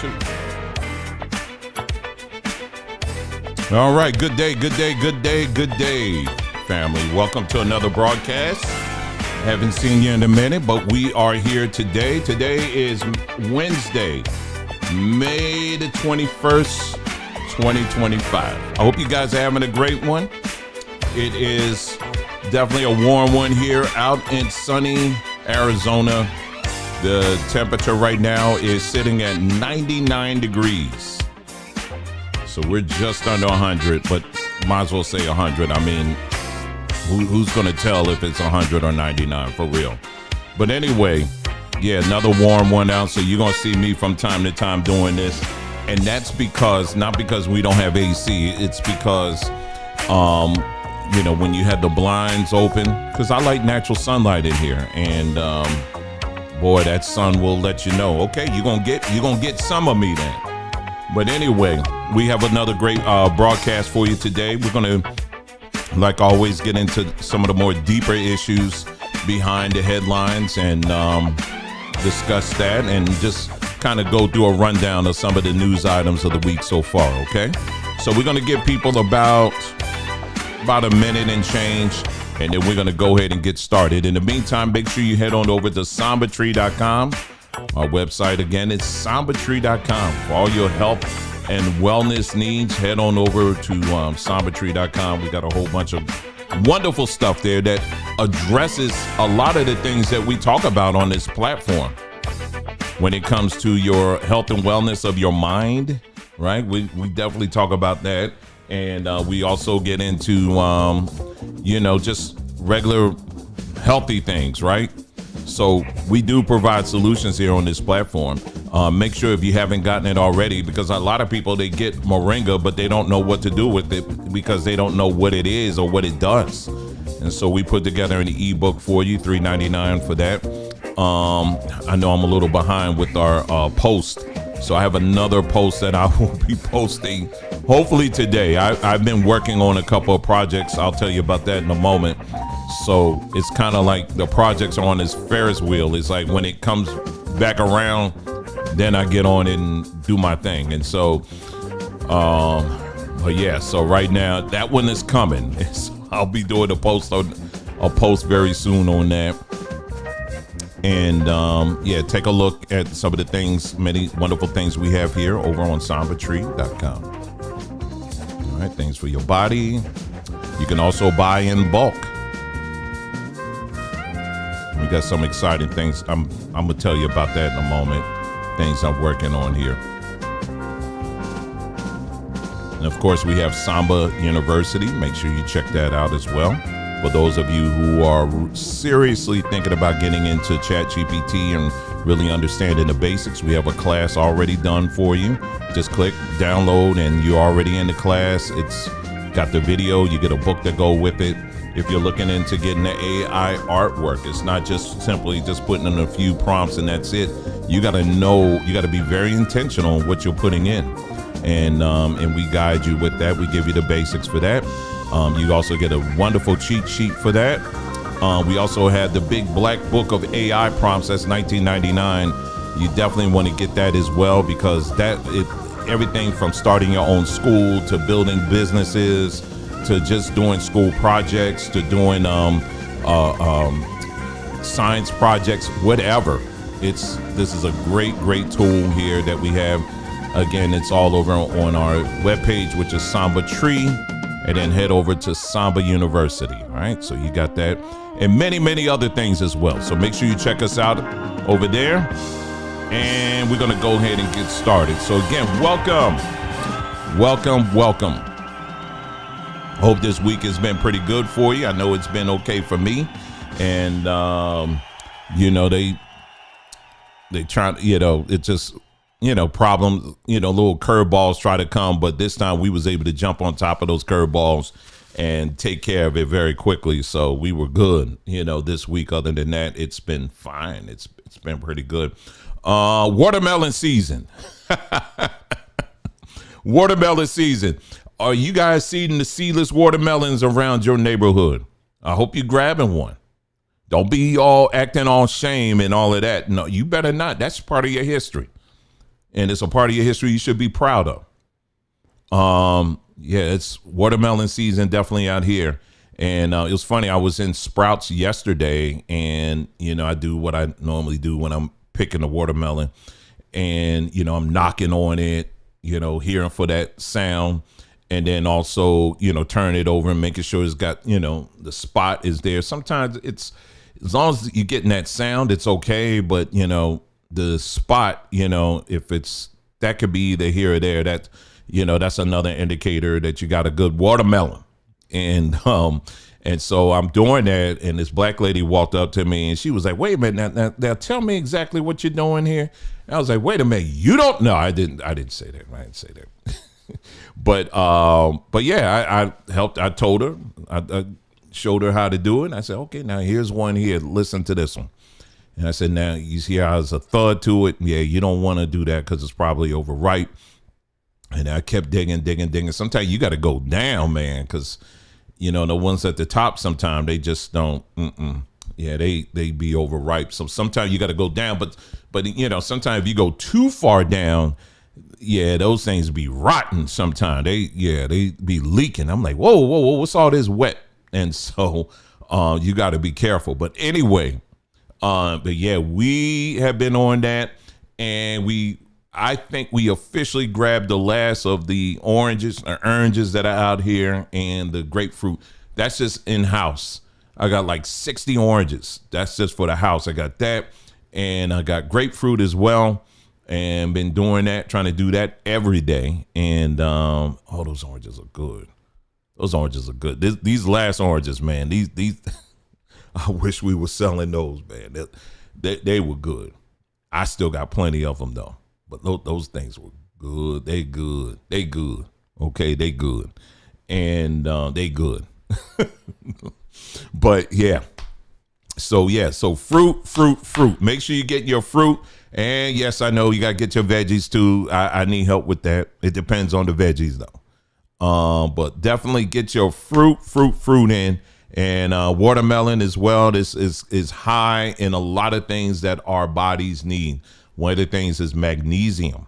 too. All right, good day, family. Welcome to another broadcast. Haven't seen you in a minute, but we are here today. Today is Wednesday, May the 21st, 2025. I hope you guys are having a great one. It is definitely a warm one here out in sunny Arizona. The temperature right now is sitting at 99 degrees. So we're just under 100, but might as well say 100. I mean, who's going to tell if it's 100 or 99 for real? But anyway, yeah, another warm one out. So you're going to see me from time to time doing this. And that's because, not because we don't have AC. It's because, when you have the blinds open, because I like natural sunlight in here. And, boy, that sun will let you know, okay, you're going to get some of me then. But anyway, we have another great broadcast for you today. We're going to, like always, get into some of the more deeper issues behind the headlines and discuss that and just kind of go through a rundown of some of the news items of the week so far, okay? So we're going to give people about a minute and change, and then we're going to go ahead and get started. In the meantime, make sure you head on over to sambatree.com. Our website, again, is sambatree.com. For all your health and wellness needs, head on over to sambatree.com. We got a whole bunch of wonderful stuff there that addresses a lot of the things that we talk about on this platform. When it comes to your health and wellness of your mind, right? We definitely talk about that. And we also get into, just regular healthy things, right? So we do provide solutions here on this platform. Make sure if you haven't gotten it already, because a lot of people, they get moringa, but they don't know what to do with it because they don't know what it is or what it does. And so we put together an ebook for you, $3.99 for that. I know I'm a little behind with our post. So I have another post that I will be posting hopefully today. I've been working on a couple of projects. I'll tell you about that in a moment. So it's kind of like the projects are on this Ferris wheel. It's like when it comes back around, then I get on it and do my thing. And so, but yeah, so right now that one is coming. So I'll be doing a post very soon on that. And take a look at some of the things, many wonderful things we have here over on sambatree.com. All right, things for your body. You can also buy in bulk. We got some exciting things. I'm gonna tell you about that in a moment. Things I'm working on here. And of course, we have Samba University. Make sure you check that out as well. For those of you who are seriously thinking about getting into ChatGPT and really understanding the basics, we have a class already done for you. Just click download and you're already in the class. It's got the video. You get a book to go with it. If you're looking into getting the AI artwork, it's not just simply just putting in a few prompts and that's it. You got to know, you got to be very intentional in what you're putting in. And we guide you with that. We give you the basics for that. You also get a wonderful cheat sheet for that. We also had the big black book of AI prompts. That's $19.99. You definitely want to get that as well, because everything from starting your own school to building businesses to just doing school projects to doing science projects, whatever. This is a great tool here that we have. Again, it's all over on our webpage, which is Samba Tree, and then head over to Samba University. All right, so you got that and many other things as well. So make sure you check us out over there, and we're going to go ahead and get started. So again, welcome. Hope this week has been pretty good for you. I know it's been okay for me. And, they try, it's just, problems, little curveballs try to come. But this time we was able to jump on top of those curveballs and take care of it very quickly. So we were good, this week. Other than that, it's been fine. It's been pretty good. Watermelon season. Watermelon season. Are you guys seeing the seedless watermelons around your neighborhood? I hope you're grabbing one. Don't be all acting all shame and all of that. No, you better not. That's part of your history. and it's a part of your history you should be proud of. Yeah, it's watermelon season definitely out here. And it was funny. I was in Sprouts yesterday, and I do what I normally do when I'm picking the watermelon, and I'm knocking on it, hearing for that sound, and then also turn it over and making sure it's got the spot is there. Sometimes it's, as long as you're getting that sound, it's okay. But the spot, if it's, that could be either here or there. That that's another indicator that you got a good watermelon. And so I'm doing that, and this black lady walked up to me, and she was like, "Wait a minute, now tell me exactly what you're doing here." And I was like, "Wait a minute, you don't know?" I didn't say that. I didn't say that. but yeah, I helped. I told her, I showed her how to do it. And I said, "Okay, now here's one here. Listen to this one." And I said, "Now you see how there's a thud to it. Yeah, you don't want to do that because it's probably overripe." And I kept digging. Sometimes you got to go down, man, because the ones at the top, sometimes they just don't. Yeah, they be overripe. So sometimes you got to go down, but sometimes if you go too far down, yeah, those things be rotten. Sometimes they be leaking. I'm like, whoa, what's all this wet? And so you got to be careful. But anyway, but yeah, we have been on that, and I think we officially grabbed the last of the oranges that are out here, and the grapefruit. That's just in-house. I got like 60 oranges. That's just for the house. I got that, and I got grapefruit as well, and been doing that, trying to do that every day. And those oranges are good. Those oranges are good. These last oranges, man, these I wish we were selling those, man. They were good. I still got plenty of them though. But those things were good. They good. Okay, they good. And they good. But yeah. So fruit. Make sure you get your fruit. And yes, I know you got to get your veggies too. I need help with that. It depends on the veggies though. But definitely get your fruit in. And watermelon as well. This is high in a lot of things that our bodies need. One of the things is magnesium.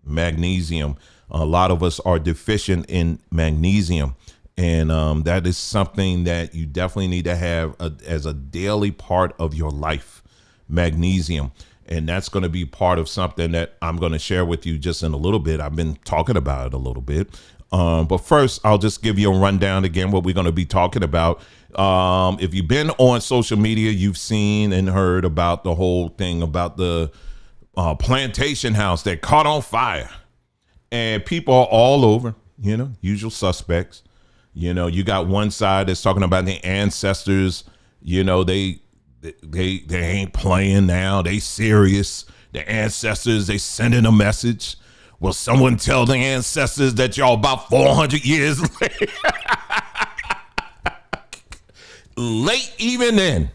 A lot of us are deficient in magnesium. And that is something that you definitely need to have as a daily part of your life, magnesium. And that's going to be part of something that I'm going to share with you just in a little bit. I've been talking about it a little bit. But first, I'll just give you a rundown again, what we're going to be talking about. If you've been on social media, you've seen and heard about the whole thing about the plantation house that caught on fire, and people are all over, usual suspects. You got one side that's talking about the ancestors, they ain't playing now. They serious. The ancestors, they sending a message. Will someone tell the ancestors that y'all about 400 years late even then?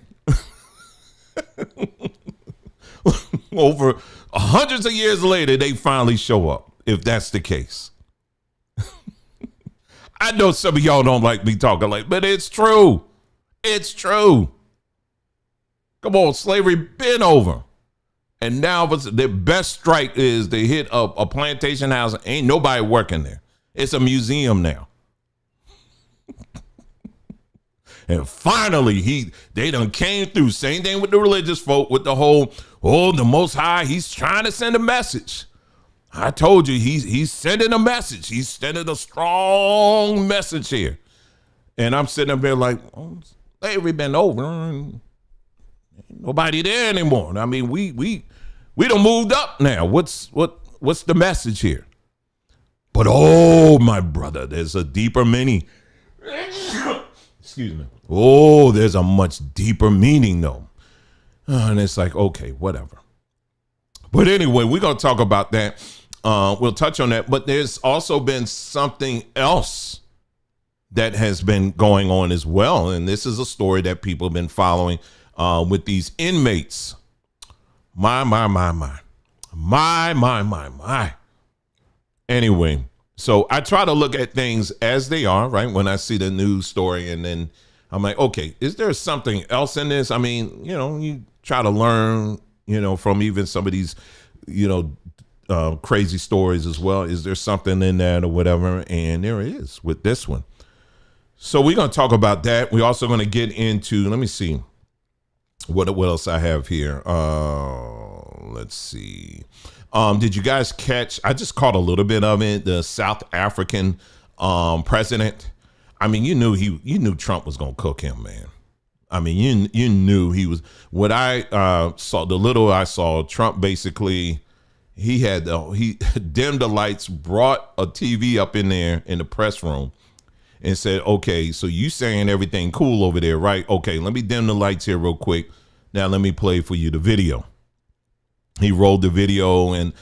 Over hundreds of years later, they finally show up, if that's the case. I know some of y'all don't like me talking like, but it's true. It's true. Come on, slavery been over. And now the best strike is to hit a plantation house. Ain't nobody working there. It's a museum now. And finally, they done came through. Same thing with the religious folk, with the whole, the Most High, he's trying to send a message. I told you, he's sending a message. He's sending a strong message here. And I'm sitting up there like, slavery been over. Ain't nobody there anymore. I mean, we done moved up now. What's the message here? But my brother, there's a deeper meaning. Excuse me. There's a much deeper meaning though. And it's like, okay, whatever. But anyway, we're going to talk about that. We'll touch on that. But there's also been something else that has been going on as well. And this is a story that people have been following with these inmates. My. Anyway, so I try to look at things as they are, right? When I see the news story, and then I'm like, okay, is there something else in this? I mean, you try to learn, from even some of these, crazy stories as well. Is there something in that or whatever? And there is with this one. So we're going to talk about that. We're also going to get into, let me see what else I have here. Let's see. Did you guys catch, I just caught a little bit of it, the South African president. I mean, you knew Trump was going to cook him, man. I mean, you knew he was, what I saw, the little I saw, Trump basically, he dimmed the lights, brought a TV up in there in the press room and said, okay, so you saying everything cool over there, right? Okay, let me dim the lights here real quick. Now let me play for you the video. He rolled the video and,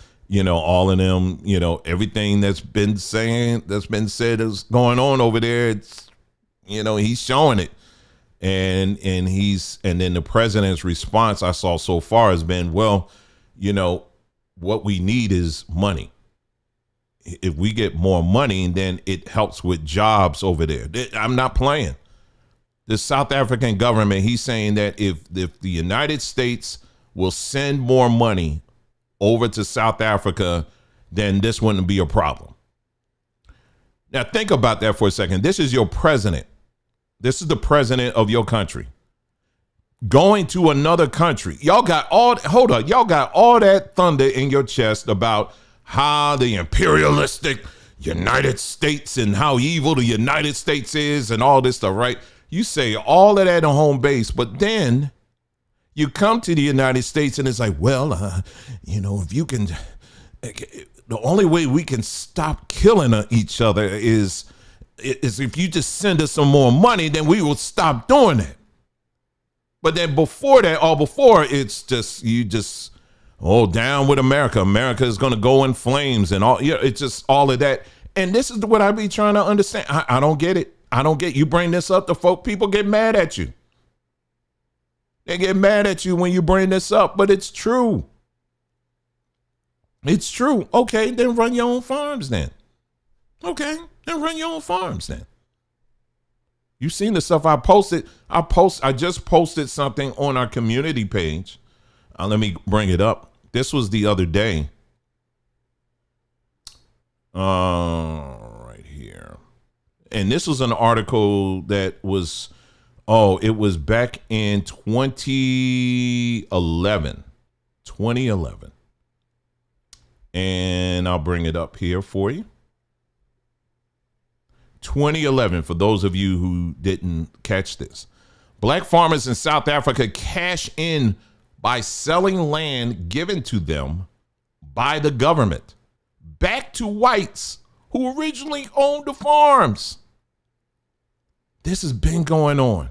all of them, everything that's been said is going on over there. It's, he's showing it. And then the president's response I saw so far has been, well, what we need is money. If we get more money, then it helps with jobs over there. I'm not playing. The South African government, he's saying that if the United States will send more money over to South Africa, then this wouldn't be a problem. Now think about that for a second. This is your president. This is the president of your country going to another country. Y'all got all that thunder in your chest about how the imperialistic United States and how evil the United States is and all this stuff, right? You say all of that on home base, but then you come to the United States and it's like, well, if you can, the only way we can stop killing each other is if you just send us some more money, then we will stop doing that. But then before it's just, down with America. America is going to go in flames and all. It's just all of that. And this is what I be trying to understand. I don't get it. You bring this up to people get mad at you. They get mad at you when you bring this up, but it's true. It's true. Okay, then run your own farms then. Okay, then run your own farms then. You've seen the stuff I posted. I just posted something on our community page. Let me bring it up. This was the other day. Right here. And this was an article that was, it was back in 2011. 2011. And I'll bring it up here for you. 2011, for those of you who didn't catch this. Black farmers in South Africa cash in by selling land given to them by the government back to whites who originally owned the farms. This has been going on.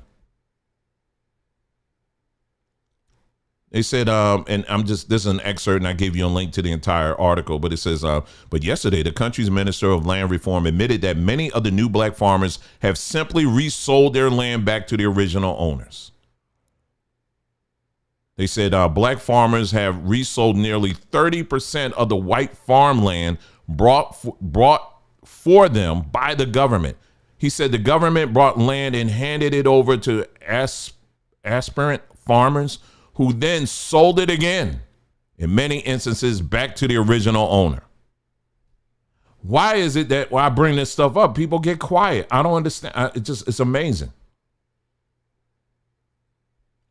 They said, and this is an excerpt, and I gave you a link to the entire article, but it says, but yesterday, the country's Minister of Land Reform admitted that many of the new black farmers have simply resold their land back to the original owners. They said black farmers have resold nearly 30% of the white farmland brought for them by the government. He said the government brought land and handed it over to aspirant farmers who then sold it again, in many instances, back to the original owner. Why is it that when I bring this stuff up, people get quiet? I don't understand. It's amazing.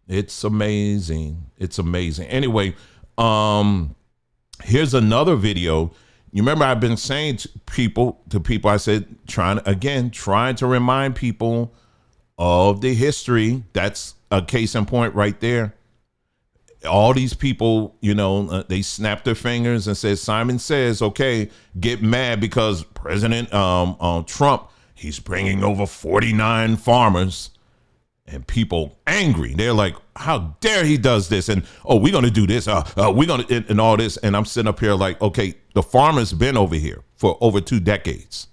It's amazing. It's amazing. Anyway, here's another video. You remember I've been saying to people, I said, trying to remind people of the history. That's a case in point right there. All these people, they snapped their fingers and said, Simon Says, okay, get mad because President Trump, he's bringing over 49 farmers, and people angry. They're like, how dare he does this? And, we're going to do this. We're going to, and all this. And I'm sitting up here like, okay, the farmers been over here for over 2 decades.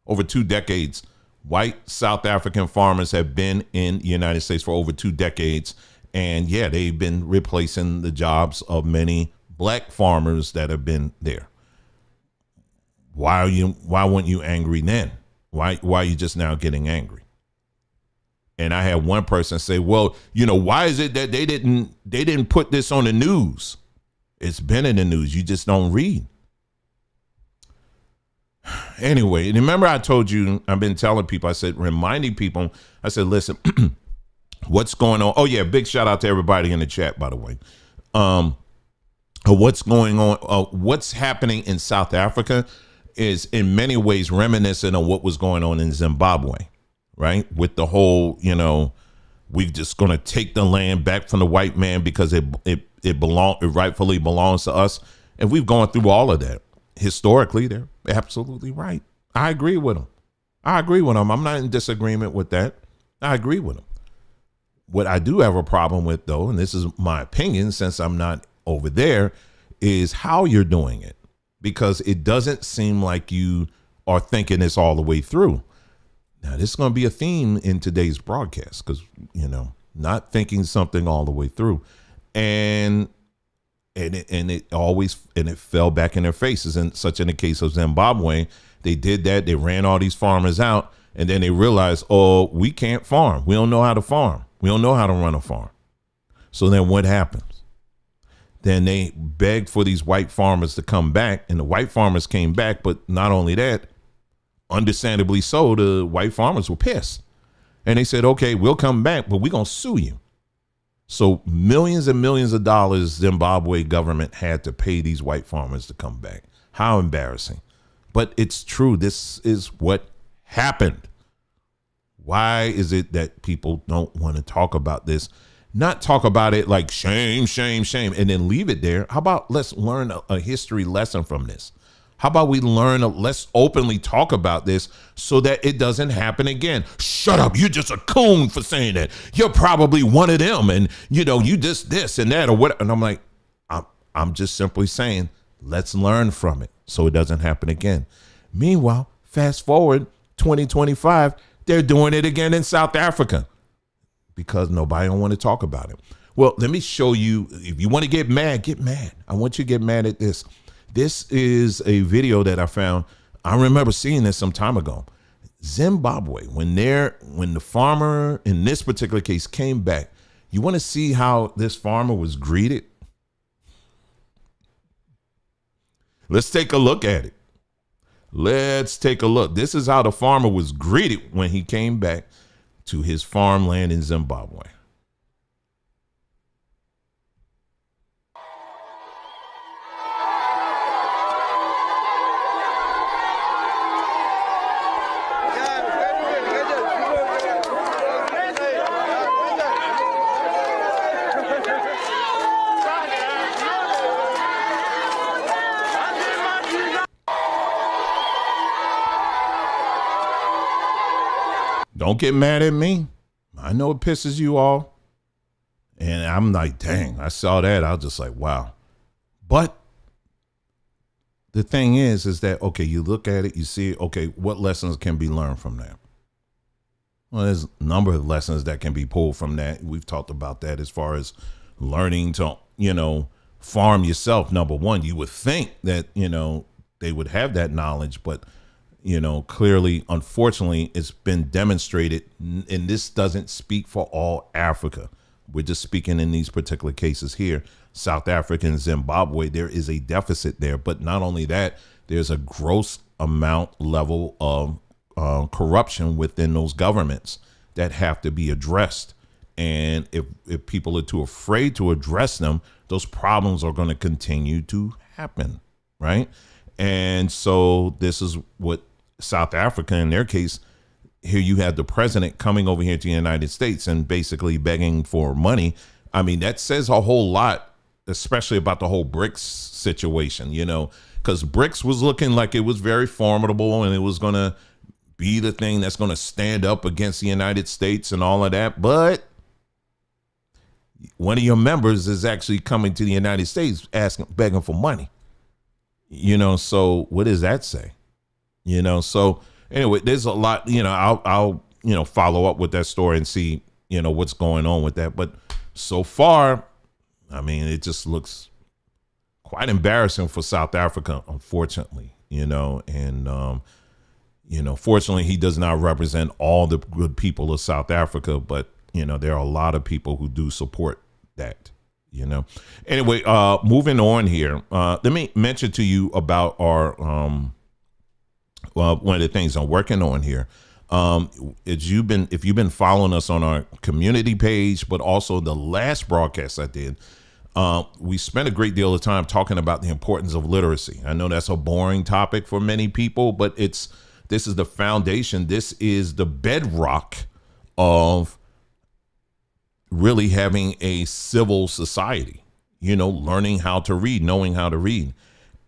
Over 2 decades. White South African farmers have been in the United States for over 2 decades. And yeah, they've been replacing the jobs of many black farmers that have been there. Why weren't you angry then? Why are you just now getting angry? And I had one person say, well, why is it that they didn't put this on the news? It's been in the news. You just don't read. Anyway, remember I told you, I've been telling people, I said, reminding people, I said, listen, what's going on? Oh yeah, big shout out to everybody in the chat, by the way. What's going on? What's happening in South Africa is in many ways reminiscent of what was going on in Zimbabwe, right? With the whole, we're just going to take the land back from the white man because it rightfully belongs to us. And we've gone through all of that. Historically, they're absolutely right. I agree with them. I'm not in disagreement with that. I agree with them. What I do have a problem with, though, and this is my opinion since I'm not over there, is how you're doing it. Because it doesn't seem like you are thinking this all the way through. Now, this is going to be a theme in today's broadcast because, not thinking something all the way through. And it fell back in their faces. And such in the case of Zimbabwe, they did that. They ran all these farmers out, and then they realized, oh, we can't farm. We don't know how to farm. We don't know how to run a farm. So then what happens? Then they begged for these white farmers to come back, and the white farmers came back. But not only that, understandably so, the white farmers were pissed. And they said, okay, we'll come back, but we're going to sue you. So millions and millions of dollars Zimbabwe government had to pay these white farmers to come back. How embarrassing. But it's true. This is what happened. Why is it that people don't want to talk about this? Not talk about it like shame, shame, shame, and then leave it there. How about let's learn a history lesson from this? How about we let's openly talk about this so that it doesn't happen again. Shut up. You're just a coon for saying that. You're probably one of them. And, you just this and that or what. And I'm like, I'm just simply saying, let's learn from it so it doesn't happen again. Meanwhile, fast forward 2025, they're doing it again in South Africa because nobody don't want to talk about it. Well, let me show you. If you want to get mad, get mad. I want you to get mad at this. This is a video that I found. I remember seeing this some time ago. Zimbabwe, when the farmer in this particular case came back, you want to see how this farmer was greeted? Let's take a look at it. Let's take a look. This is how the farmer was greeted when he came back to his farmland in Zimbabwe. Don't get mad at me. I know it pisses you off. And I'm like, dang, I saw that. I was just like, wow. But the thing is that, okay, you look at it, you see, okay, what lessons can be learned from that? Well, there's a number of lessons that can be pulled from that. We've talked about that as far as learning to, farm yourself. Number one, you would think that, they would have that knowledge, but clearly, unfortunately, it's been demonstrated, and this doesn't speak for all Africa. We're just speaking in these particular cases here, South Africa and Zimbabwe. There is a deficit there, but not only that, there's a gross amount level of corruption within those governments that have to be addressed. And if people are too afraid to address them, those problems are going to continue to happen, right? And so this is what South Africa, in their case, here you have the president coming over here to the United States and basically begging for money. I mean, that says a whole lot, especially about the whole BRICS situation, because BRICS was looking like it was very formidable and it was going to be the thing that's going to stand up against the United States and all of that. But one of your members is actually coming to the United States begging for money. So what does that say? So anyway, there's a lot, I'll follow up with that story and see, what's going on with that. But so far, I mean, it just looks quite embarrassing for South Africa, unfortunately, and, fortunately, he does not represent all the good people of South Africa, but, there are a lot of people who do support that. Anyway, moving on here. Let me mention to you about our Well, one of the things I'm working on here, is if you've been following us on our community page, but also the last broadcast I did, we spent a great deal of time talking about the importance of literacy. I know that's a boring topic for many people, but this is the foundation. This is the bedrock of really having a civil society, learning how to read, knowing how to read.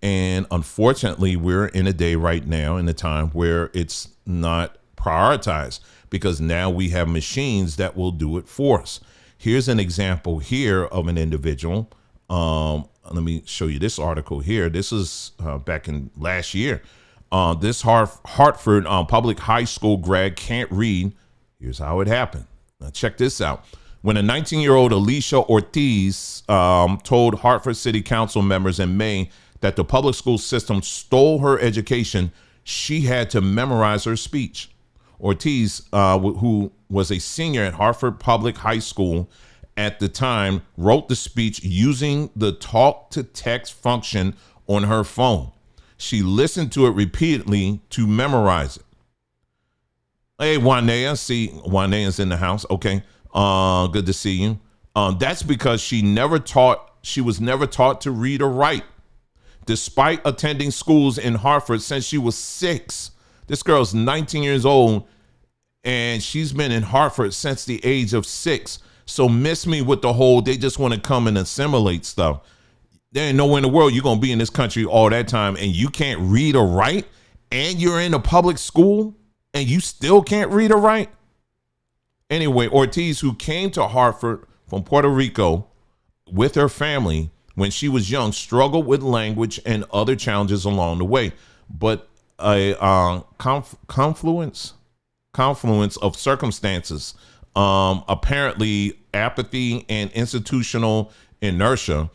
And unfortunately, we're in a day right now, in a time where it's not prioritized, because now we have machines that will do it for us. Here's an example here of an individual. Let me show you this article here. This is back in last year. This Harford public high school grad can't read. Here's how it happened. Now check this out. When a 19-year-old Alicia Ortiz told Hartford City Council members in May that the public school system stole her education, she had to memorize her speech. Ortiz, who was a senior at Harford Public High School at the time, wrote the speech using the talk-to-text function on her phone. She listened to it repeatedly to memorize it. Hey, Wanea, see, Wanea's in the house. Okay, good to see you. That's because she was never taught to read or write. Despite attending schools in Harford since she was 6, this girl's 19 years old, and she's been in Harford since the age of 6. So miss me with the whole, they just want to come and assimilate stuff. There ain't nowhere in the world you're going to be in this country all that time and you can't read or write, and you're in a public school and you still can't read or write. Anyway, Ortiz, who came to Harford from Puerto Rico with her family when she was young, struggled with language and other challenges along the way. But a confluence of circumstances, apparently apathy and institutional inertia,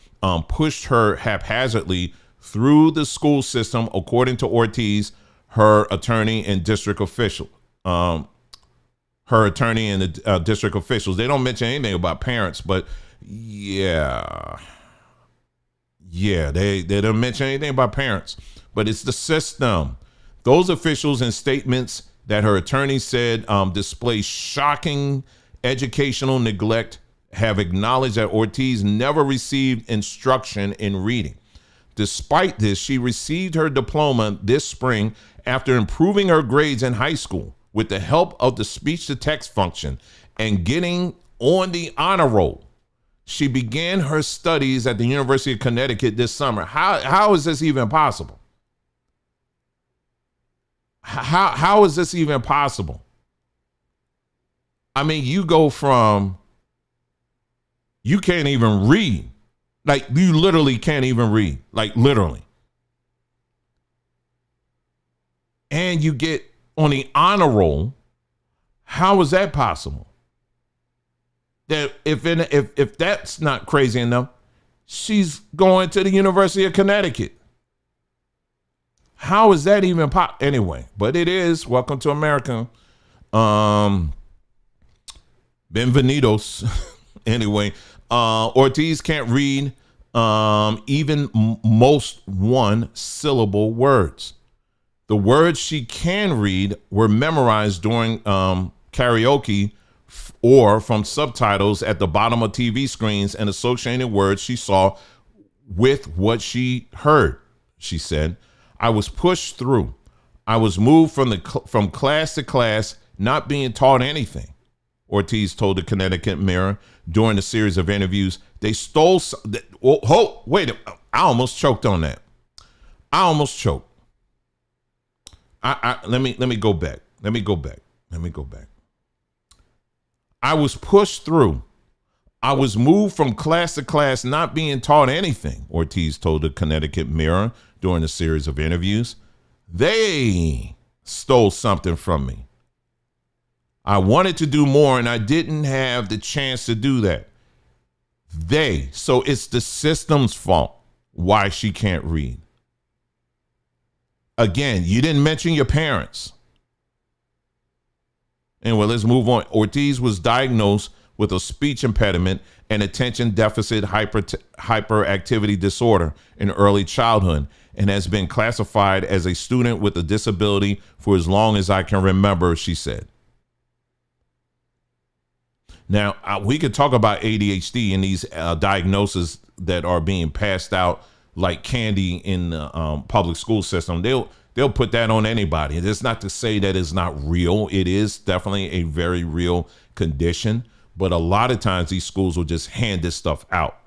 pushed her haphazardly through the school system, according to Ortiz, her attorney and district official. The district officials. They don't mention anything about parents, but yeah, they don't mention anything about parents, but it's the system. Those officials, in statements that her attorney said display shocking educational neglect, have acknowledged that Ortiz never received instruction in reading. Despite this, she received her diploma this spring after improving her grades in high school with the help of the speech-to-text function and getting on the honor roll. She began her studies at the University of Connecticut this summer. How is this even possible? How is this even possible? I mean, you go from, you can't even read. Like, you literally can't even read. Like, literally. And you get on the honor roll. How is that possible? That if that's not crazy enough, she's going to the University of Connecticut. How is that even anyway? But it is. Welcome to America. Bienvenidos. Anyway, Ortiz can't read even most one-syllable words. The words she can read were memorized during karaoke or from subtitles at the bottom of TV screens and associated words she saw with what she heard. She said, "I was pushed through. I was moved from class to class, not being taught anything," Ortiz told the Connecticut Mirror during a series of interviews. They stole. Wait! I almost choked on that. I almost choked. Let me go back. Let me go back. I was pushed through. I was moved from class to class, not being taught anything, Ortiz told the Connecticut Mirror during a series of interviews. They stole something from me. I wanted to do more, and I didn't have the chance to do that. So it's the system's fault why she can't read. Again, you didn't mention your parents. Anyway, let's move on. Ortiz was diagnosed with a speech impediment and attention deficit hyperactivity disorder in early childhood, and has been classified as a student with a disability for as long as I can remember, she said. Now, we could talk about ADHD and these diagnoses that are being passed out like candy in the public school system. They'll put that on anybody. It's not to say that it's not real. It is definitely a very real condition. But a lot of times these schools will just hand this stuff out.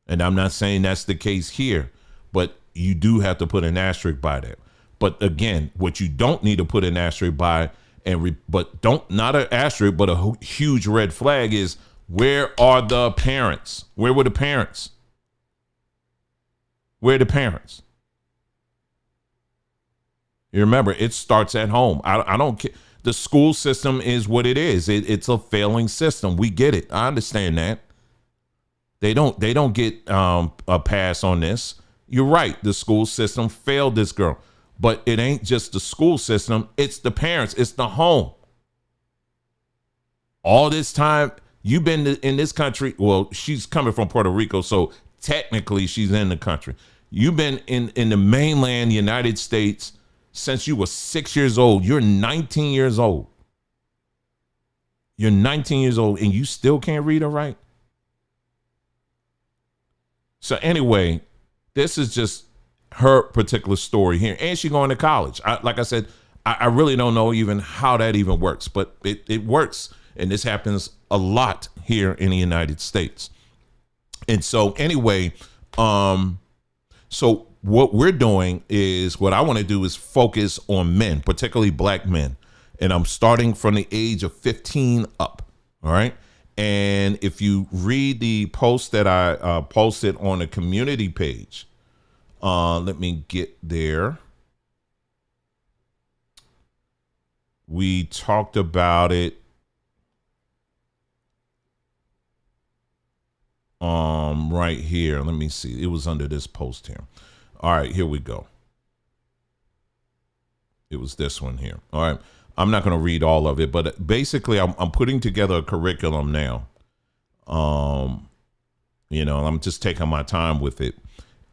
And I'm not saying that's the case here, but you do have to put an asterisk by that. But again, what you don't need to put an asterisk by, not an asterisk, but a huge red flag is, where are the parents? Where were the parents? Where are the parents? You remember, it starts at home. I don't care. The school system is what it is. It's a failing system. We get it. I understand that. They don't get a pass on this. You're right. The school system failed this girl. But it ain't just the school system. It's the parents. It's the home. All this time, you've been in this country. Well, she's coming from Puerto Rico, so technically she's in the country. You've been in the mainland United States since you were 6 years old. You're 19 years old. You're 19 years old, and you still can't read or write? So anyway, this is just her particular story here. And she's going to college. Like I said, I really don't know even how that even works, but it works. And this happens a lot here in the United States. And so anyway, so what we're doing is, what I want to do is focus on men, particularly black men. And I'm starting from the age of 15 up. All right. And if you read the post that I posted on the community page, let me get there. We talked about it right here. Let me see. It was under this post here. All right, here we go. It was this one here. All right. I'm not going to read all of it, but basically I'm putting together a curriculum now. I'm just taking my time with it.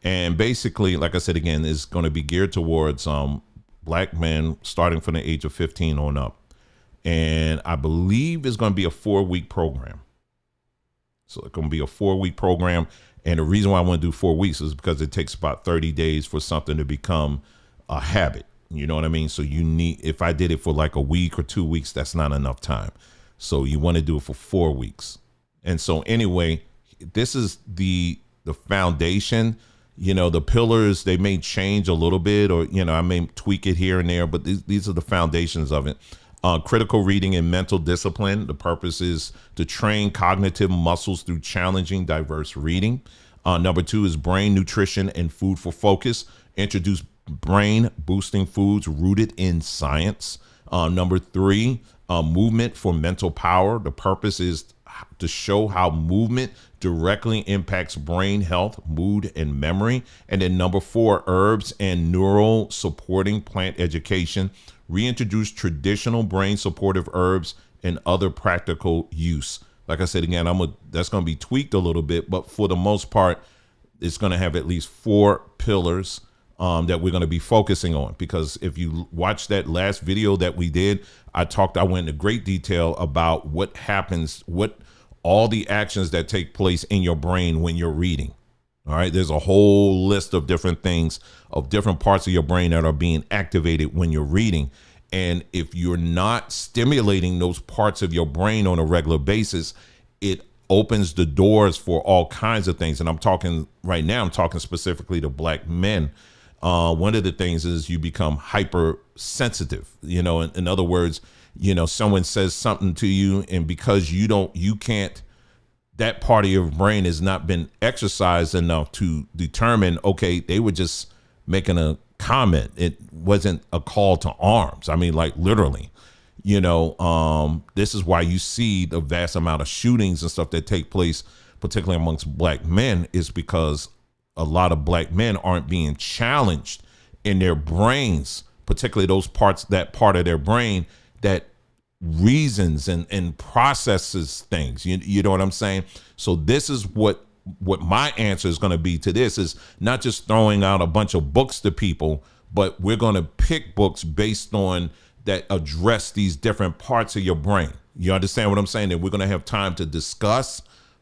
And basically, like I said, again, it's going to be geared towards black men starting from the age of 15 on up. And I believe it's going to be a 4-week program. So it's going to be a 4-week program. And the reason why I want to do 4 weeks is because it takes about 30 days for something to become a habit. You know what I mean? So if I did it for like a week or 2 weeks, that's not enough time. So you want to do it for 4 weeks. And so anyway, this is the foundation. The pillars, they may change a little bit, or, I may tweak it here and there, but these are the foundations of it. Critical reading and mental discipline. The purpose is to train cognitive muscles through challenging, diverse reading. Number 2 is brain nutrition and food for focus. Introduce brain boosting foods rooted in science. Number 3, movement for mental power. The purpose is to show how movement directly impacts brain health, mood, and memory. And then number 4, herbs and neural supporting plant education. Reintroduce traditional brain supportive herbs and other practical use. Like I said, again, that's going to be tweaked a little bit, but for the most part, it's going to have at least 4 pillars that we're going to be focusing on. Because if you watch that last video that we did, I went into great detail about what happens, all the actions that take place in your brain when you're reading. All right. There's a whole list of different things, of different parts of your brain that are being activated when you're reading. And if you're not stimulating those parts of your brain on a regular basis, it opens the doors for all kinds of things. And I'm talking specifically to black men. One of the things is you become hypersensitive, in other words, someone says something to you, and because you can't, that part of your brain has not been exercised enough to determine, okay, they were just making a comment. It wasn't a call to arms. I mean, like literally, this is why you see the vast amount of shootings and stuff that take place, particularly amongst black men, is because a lot of black men aren't being challenged in their brains, particularly that part of their brain that reasons and processes things. You know what I'm saying? So this is what my answer is going to be to this, is not just throwing out a bunch of books to people, but we're going to pick books based on that address these different parts of your brain. You understand what I'm saying? That we're going to have time to discuss,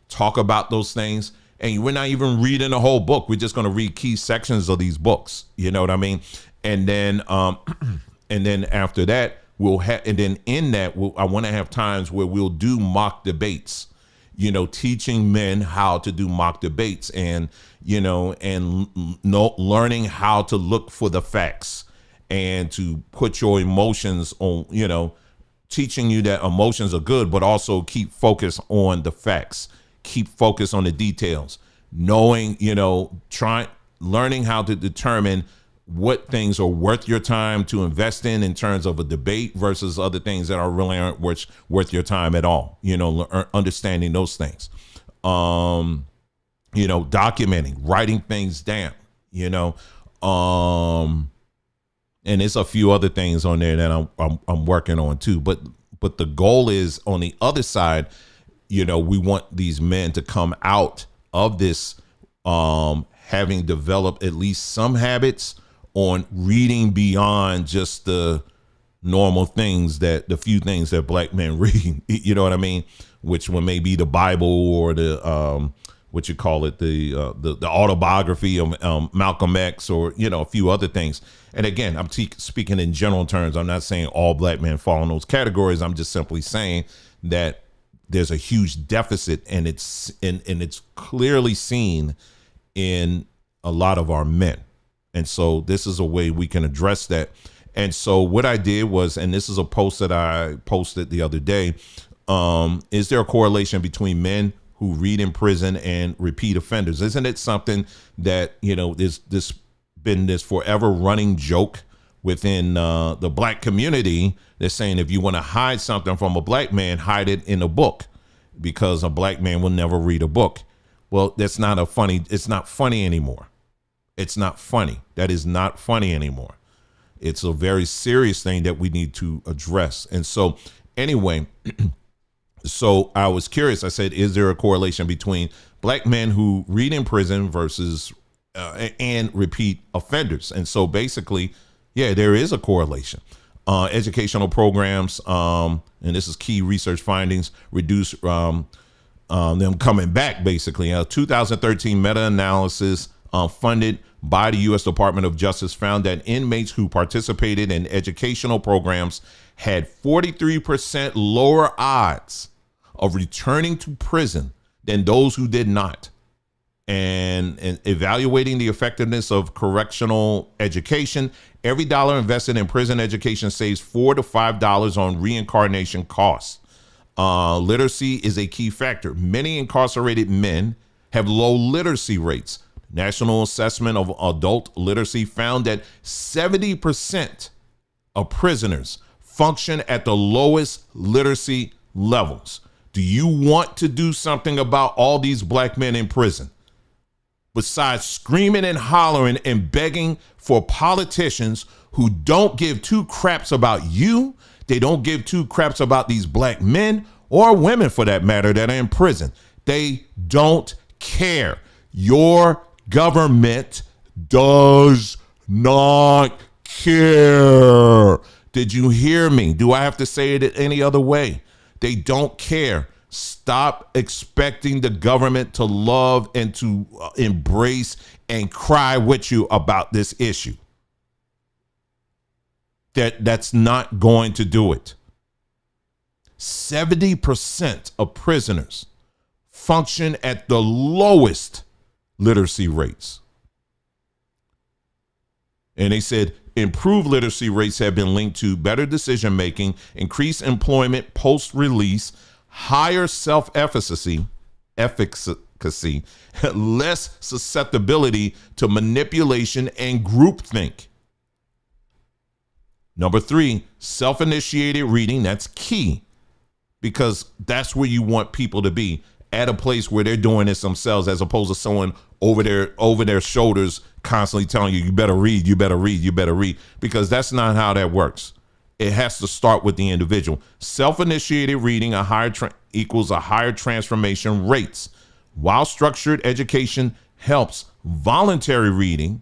talk about those things. And we're not even reading the whole book. We're just going to read key sections of these books. You know what I mean? And then, and then after that, we'll have, and then in that, I want to have times where we'll do mock debates. You know, teaching men how to do mock debates, and learning how to look for the facts and to put your emotions on. Teaching you that emotions are good, but also keep focus on the facts. Keep focus on the details, knowing, learning how to determine what things are worth your time to invest in terms of a debate versus other things that are really aren't worth your time at all. Understanding those things, documenting, writing things down, and there's a few other things on there that I'm working on too. But the goal is on the other side, we want these men to come out of this having developed at least some habits on reading beyond just the normal things, the few things that black men read, you know what I mean? Which one may be the Bible or the the autobiography of Malcolm X, or a few other things. And again, I'm speaking in general terms. I'm not saying all black men fall in those categories. I'm just simply saying that there's a huge deficit, and it's clearly seen in a lot of our men. And so this is a way we can address that. And so what I did was, and this is a post that I posted the other day, is there a correlation between men who read in prison and repeat offenders? Isn't it something that, there's been this forever running joke within the black community? They're saying if you want to hide something from a black man, hide it in a book, because a black man will never read a book. Well, it's not funny anymore. It's not funny. That is not funny anymore. It's a very serious thing that we need to address. And so anyway, so I was curious. I said, is there a correlation between black men who read in prison versus and repeat offenders? And so basically, yeah, there is a correlation. Educational programs, and this is key research findings, reduce them coming back, basically. A 2013 meta-analysis funded by the U.S. Department of Justice found that inmates who participated in educational programs had 43% lower odds of returning to prison than those who did not. And evaluating the effectiveness of correctional education, every dollar invested in prison education saves $4 to $5 on reincarnation costs. Literacy is a key factor. Many incarcerated men have low literacy rates. National Assessment of Adult Literacy found that 70% of prisoners function at the lowest literacy levels. Do you want to do something about all these black men in prison? Besides screaming and hollering and begging for politicians who don't give two craps about you, they don't give two craps about these black men or women, for that matter, that are in prison. They don't care. Your government does not care. Did you hear me? Do I have to say it any other way? They don't care. Stop expecting the government to love and to embrace and cry with you about this issue. That's not going to do it. 70% of prisoners function at the lowest literacy rates. And they said improved literacy rates have been linked to better decision making, increased employment post-release, higher self-efficacy, less susceptibility to manipulation and groupthink. Number 3, self-initiated reading. That's key, because that's where you want people to be, at a place where they're doing this themselves, as opposed to someone over their shoulders constantly telling you, you better read, you better read, you better read, because that's not how that works. It has to start with the individual. Self-initiated reading equals a higher transformation rates. While structured education helps, voluntary reading,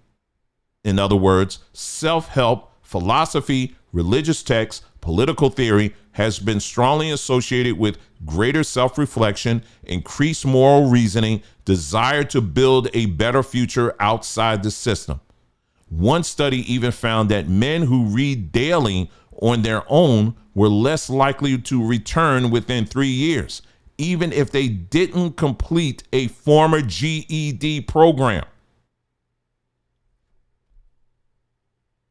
in other words, self-help, philosophy, religious texts, political theory, has been strongly associated with greater self-reflection, increased moral reasoning, desire to build a better future outside the system. One study even found that men who read daily on their own were less likely to return within 3 years, even if they didn't complete a former GED program.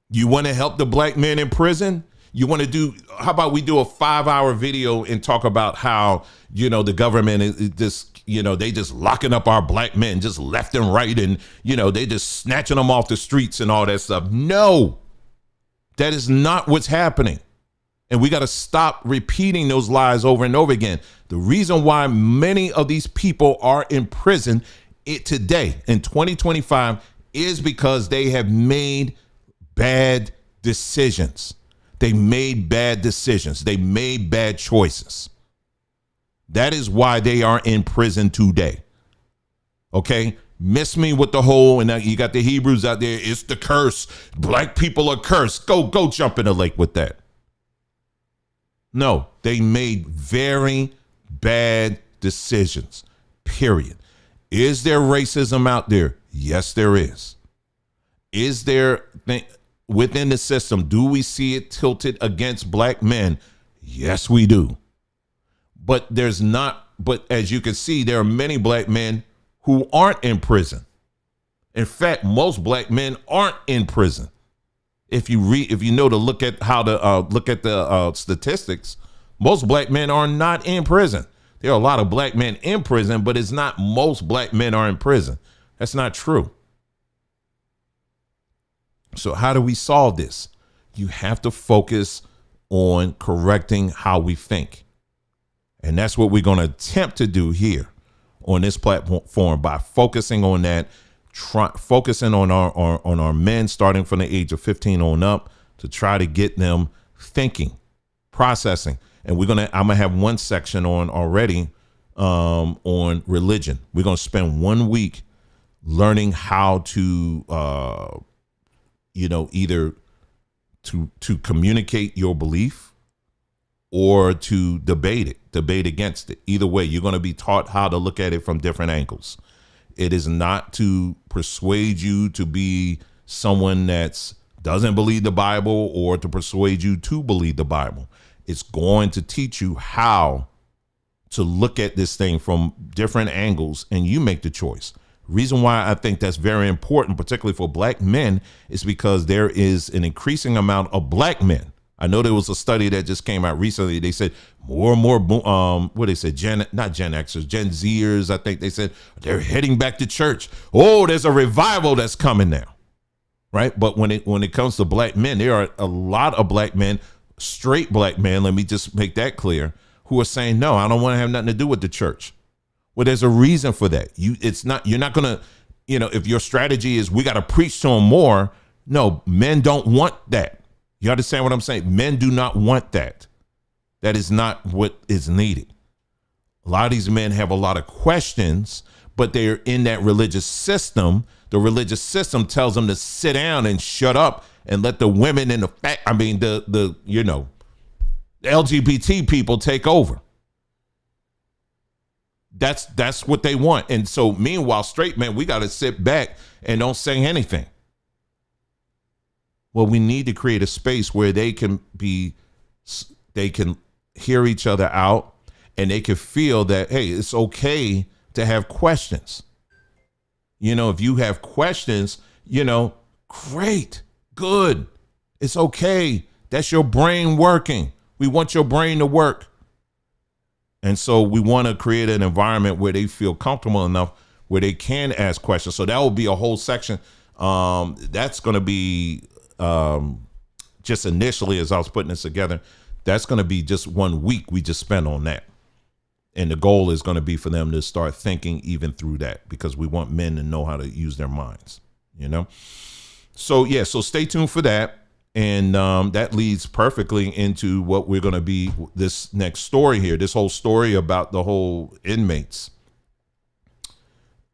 You want to help the black men in prison? You want to do, how about we do a 5-hour video and talk about how, the government is just, they just locking up our black men just left and right. And, they just snatching them off the streets and all that stuff. No, that is not what's happening. And we got to stop repeating those lies over and over again. The reason why many of these people are in prison today in 2025 is because they have made bad decisions. They made bad decisions. They made bad choices. That is why they are in prison today. Okay? Miss me with the whole, and now you got the Hebrews out there. It's the curse. Black people are cursed. Go jump in the lake with that. No, they made very bad decisions, period. Is there racism out there? Yes, there is. Is there within the system, do we see it tilted against black men? Yes, we do. But as you can see, there are many black men who aren't in prison. In fact, most black men aren't in prison. If you know to look at how to look at the statistics, most black men are not in prison. There are a lot of black men in prison, but it's not most black men are in prison. That's not true. So how do we solve this? You have to focus on correcting how we think. And that's what we're going to attempt to do here on this platform by focusing on that, focusing on our men starting from the age of 15 on up to try to get them thinking, processing. And I'm going to have one section on already on religion. We're going to spend 1 week learning how to either to communicate your belief or to debate against it. Either way, you're going to be taught how to look at it from different angles. It is not to persuade you to be someone that doesn't believe the Bible or to persuade you to believe the Bible. It's going to teach you how to look at this thing from different angles, and you make the choice. Reason why I think that's very important, particularly for black men, is because there is an increasing amount of black men. I know there was a study that just came out recently. They said more and more, what they said, not Gen Xers, Gen Zers, I think they said they're heading back to church. Oh, there's a revival that's coming now, right? But when it comes to black men, there are a lot of black men, straight black men, let me just make that clear, who are saying, no, I don't want to have nothing to do with the church. Well, there's a reason for that. You're not going to, if your strategy is we got to preach to them more. No, men don't want that. You understand what I'm saying? Men do not want that. That is not what is needed. A lot of these men have a lot of questions, but they're in that religious system. The religious system tells them to sit down and shut up and let the women and the LGBT people take over. That's what they want. And so meanwhile, straight men, we got to sit back and don't say anything. Well, we need to create a space where they can hear each other out and they can feel that, hey, it's okay to have questions. If you have questions, great, good. It's okay. That's your brain working. We want your brain to work. And so we want to create an environment where they feel comfortable enough where they can ask questions. So that will be a whole section. That's going to be just initially, as I was putting this together, that's going to be just 1 week we just spent on that. And the goal is going to be for them to start thinking even through that, because we want men to know how to use their minds, So, yeah, so stay tuned for that. And that leads perfectly into what we're going to be this next story here, this whole story about the whole inmates.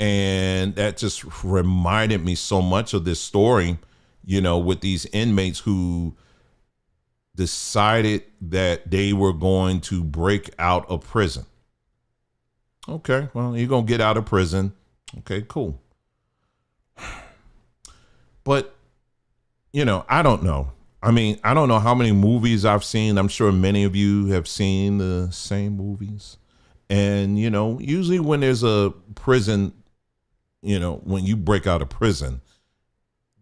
And that just reminded me so much of this story, with these inmates who decided that they were going to break out of prison. Okay, well, you're going to get out of prison. Okay, cool. But, I don't know. I mean, I don't know how many movies I've seen. I'm sure many of you have seen the same movies. And, usually when there's a prison, when you break out of prison,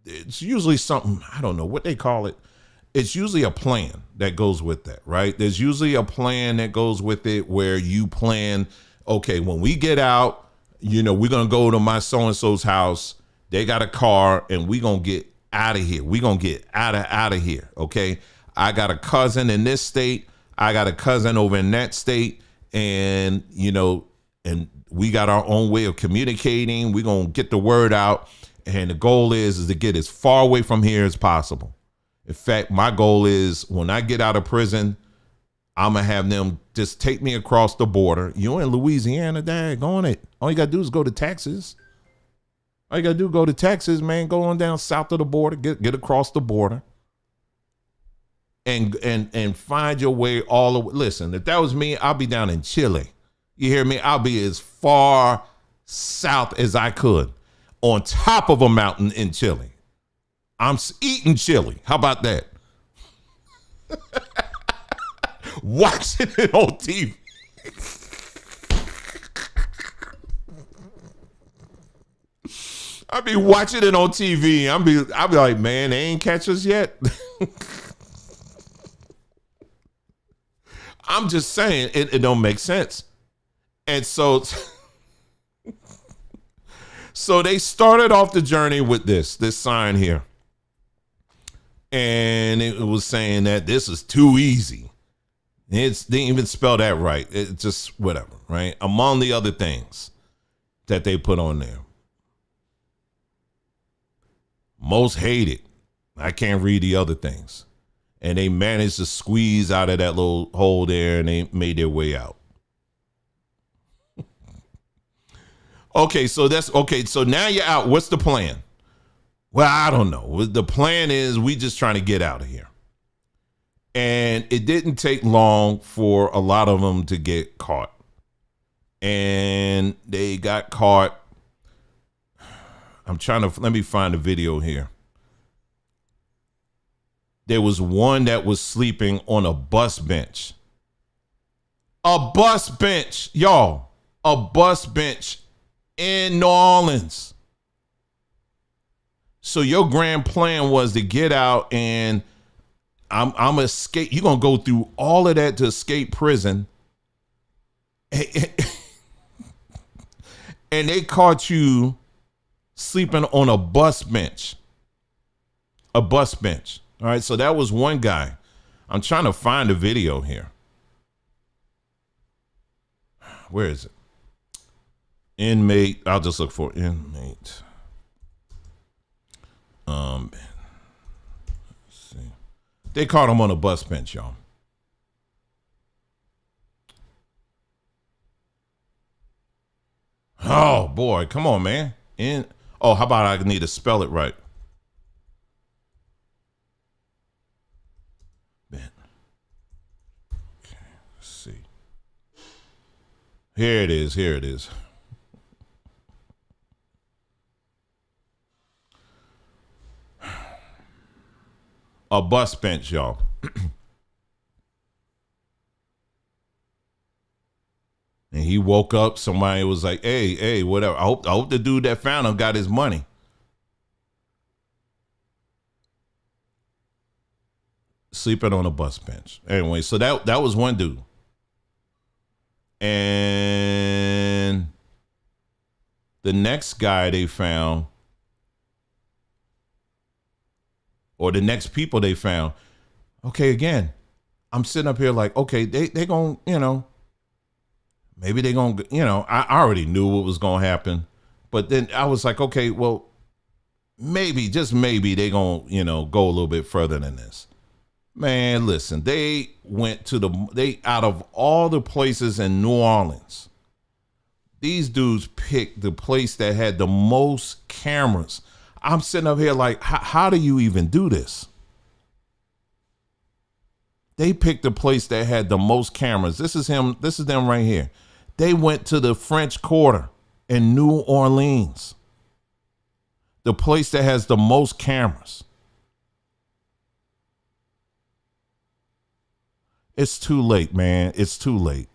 it's usually something, I don't know what they call it. It's usually a plan that goes with that, right? There's usually a plan that goes with it where you plan, okay, when we get out, we're going to go to my so-and-so's house. They got a car and we're going to get out of here. We're going to get out of here. Okay. I got a cousin in this state. I got a cousin over in that state. And, and we got our own way of communicating. We're going to get the word out. And the goal is to get as far away from here as possible. In fact, my goal is when I get out of prison, I'm going to have them just take me across the border. You're in Louisiana, dang, on it. All you got to do is go to Texas. All you got to do is go to Texas, man. Go on down south of the border, get across the border. And find your way all the way. Listen, if that was me, I'll be down in Chile. You hear me? I'll be as far south as I could on top of a mountain in Chile. I'm eating chili. How about that? Watching it on TV. I be watching it on TV. I'll be like, man, they ain't catch us yet. I'm just saying it don't make sense. And so they started off the journey with this sign here. And it was saying that this is too easy. They didn't even spell that right. It's just whatever, right? Among the other things that they put on there. Most hated. I can't read the other things. And they managed to squeeze out of that little hole there and they made their way out. Okay, so now you're out. What's the plan? Well, I don't know. The plan is we just trying to get out of here. And it didn't take long for a lot of them to get caught. And they got caught. Let me find a video here. There was one that was sleeping on a bus bench. A bus bench, y'all. A bus bench in New Orleans. So your grand plan was to get out and I'm escape. You're going to go through all of that to escape prison. And they caught you sleeping on a bus bench. A bus bench. All right. So that was one guy. I'm trying to find a video here. Where is it? Inmate. I'll just look for inmate. Let's see. They caught him on a bus bench, y'all. Oh boy, come on, man. How about I need to spell it right? Ben. Okay, let's see. Here it is. A bus bench, y'all. And he woke up. Somebody was like, hey, whatever. I hope the dude that found him got his money. Sleeping on a bus bench. Anyway, so that was one dude. And the next guy they found, or the next people they found, okay, again, I'm sitting up here like, okay, they gonna, maybe they gonna, I already knew what was gonna happen. But then I was like, okay, well, maybe, just maybe, they gonna, go a little bit further than this. Man, listen, they went to out of all the places in New Orleans, these dudes picked the place that had the most cameras. I'm sitting up here like, how do you even do this? They picked the place that had the most cameras. This is them right here. They went to the French Quarter in New Orleans, the place that has the most cameras. It's too late, man. It's too late.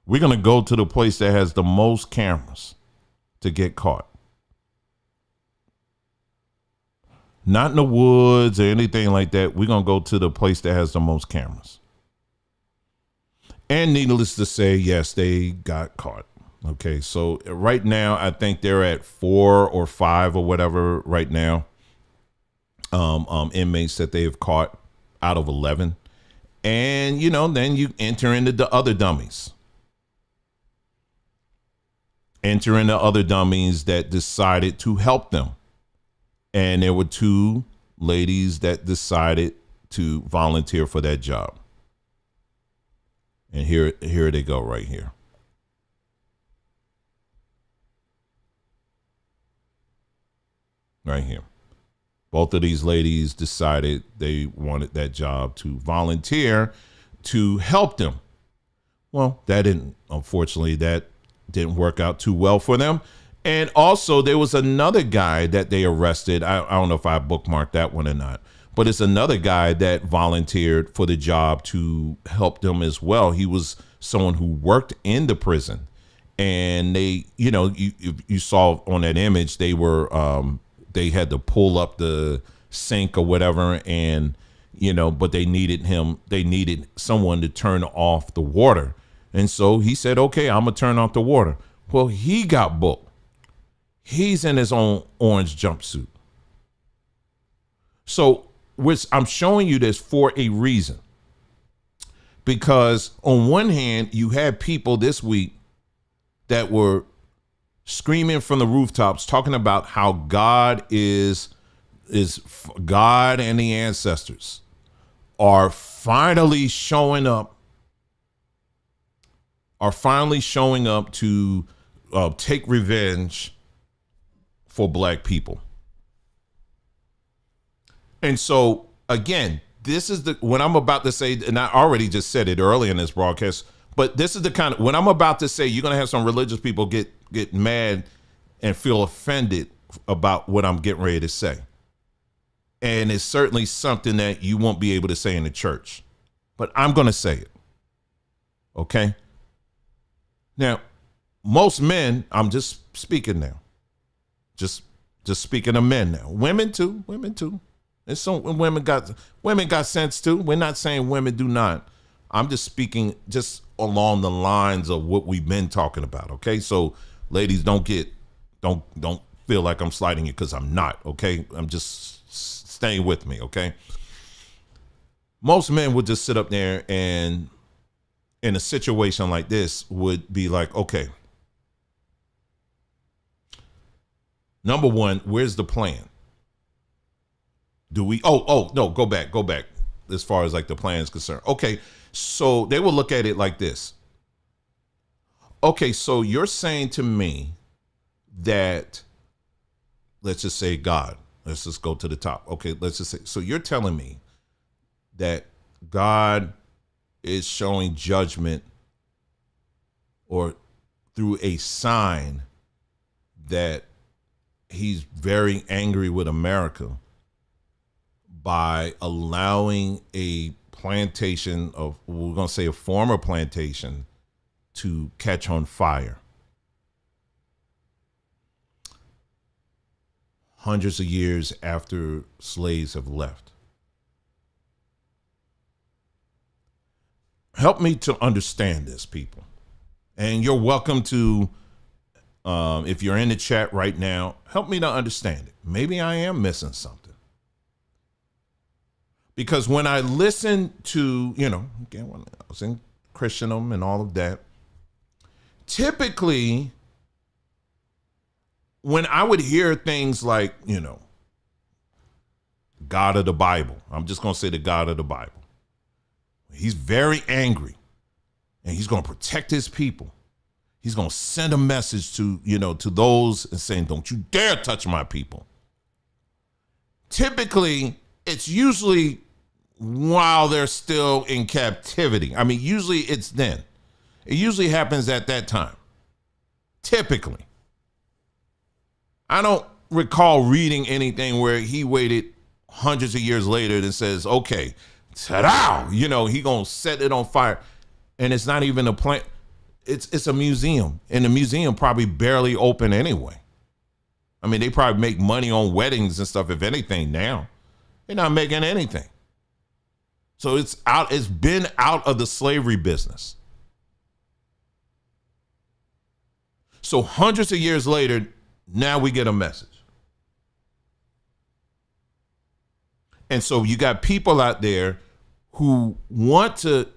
We're going to go to the place that has the most cameras to get caught. Not in the woods or anything like that. We're going to go to the place that has the most cameras. And needless to say, yes, they got caught. Okay, so right now, I think they're at 4 or 5 or whatever right now. Inmates that they have caught out of 11. And, then you enter into the other dummies. Enter into other dummies that decided to help them. And there were 2 ladies that decided to volunteer for that job. And here they go right here. Right here. Both of these ladies decided they wanted that job to volunteer to help them. Well, unfortunately, that didn't work out too well for them. And also, there was another guy that they arrested. I don't know if I bookmarked that one or not, but it's another guy that volunteered for the job to help them as well. He was someone who worked in the prison, and they, you saw on that image, they had to pull up the sink or whatever, and but they needed someone to turn off the water. And so he said, okay, I'm gonna turn off the water. Well, he got booked. He's in his own orange jumpsuit. So I'm showing you this for a reason. Because on one hand, you had people this week that were screaming from the rooftops, talking about how God is God, and the ancestors are finally showing up to take revenge for black people. And so again, this is what I'm about to say, and I already just said it earlier in this broadcast, but this is the kind of, what I'm about to say, you're going to have some religious people get mad and feel offended about what I'm getting ready to say. And it's certainly something that you won't be able to say in the church, but I'm going to say it. Okay. Now, most men, I'm just speaking now, just speaking of men now, women too. And some women got sense too. We're not saying women do not. I'm just speaking just along the lines of what we've been talking about. Okay. So ladies, don't feel like I'm sliding you, because I'm not. Okay. I'm just staying with me. Okay. Most men would just sit up there and in a situation like this would be like, okay, number one, where's the plan? Do we, no, go back as far as like the plan is concerned. Okay. So they will look at it like this. Okay. So you're saying to me that, let's just say God, let's just go to the top. Okay. Let's just say, so you're telling me that God is showing judgment or through a sign that he's very angry with America by allowing a plantation of, we're going to say a former plantation, to catch on fire. Hundreds of years after slaves have left. Help me to understand this, people. And you're welcome to, if you're in the chat right now, help me to understand it. Maybe I am missing something. Because when I listen to, again, when I was in Christendom and all of that, typically when I would hear things like, God of the Bible, I'm just going to say the God of the Bible. He's very angry and he's going to protect his people. He's going to send a message to those and saying, don't you dare touch my people. Typically, it's usually while they're still in captivity. I mean, usually it's then. It usually happens at that time. Typically. I don't recall reading anything where he waited hundreds of years later and says, okay, ta-da! He gonna set it on fire. And it's not even a plant. It's a museum. And the museum probably barely open anyway. I mean, they probably make money on weddings and stuff, if anything now. They're not making anything. So it's been out of the slavery business. So hundreds of years later, now we get a message. And so you got people out there who want to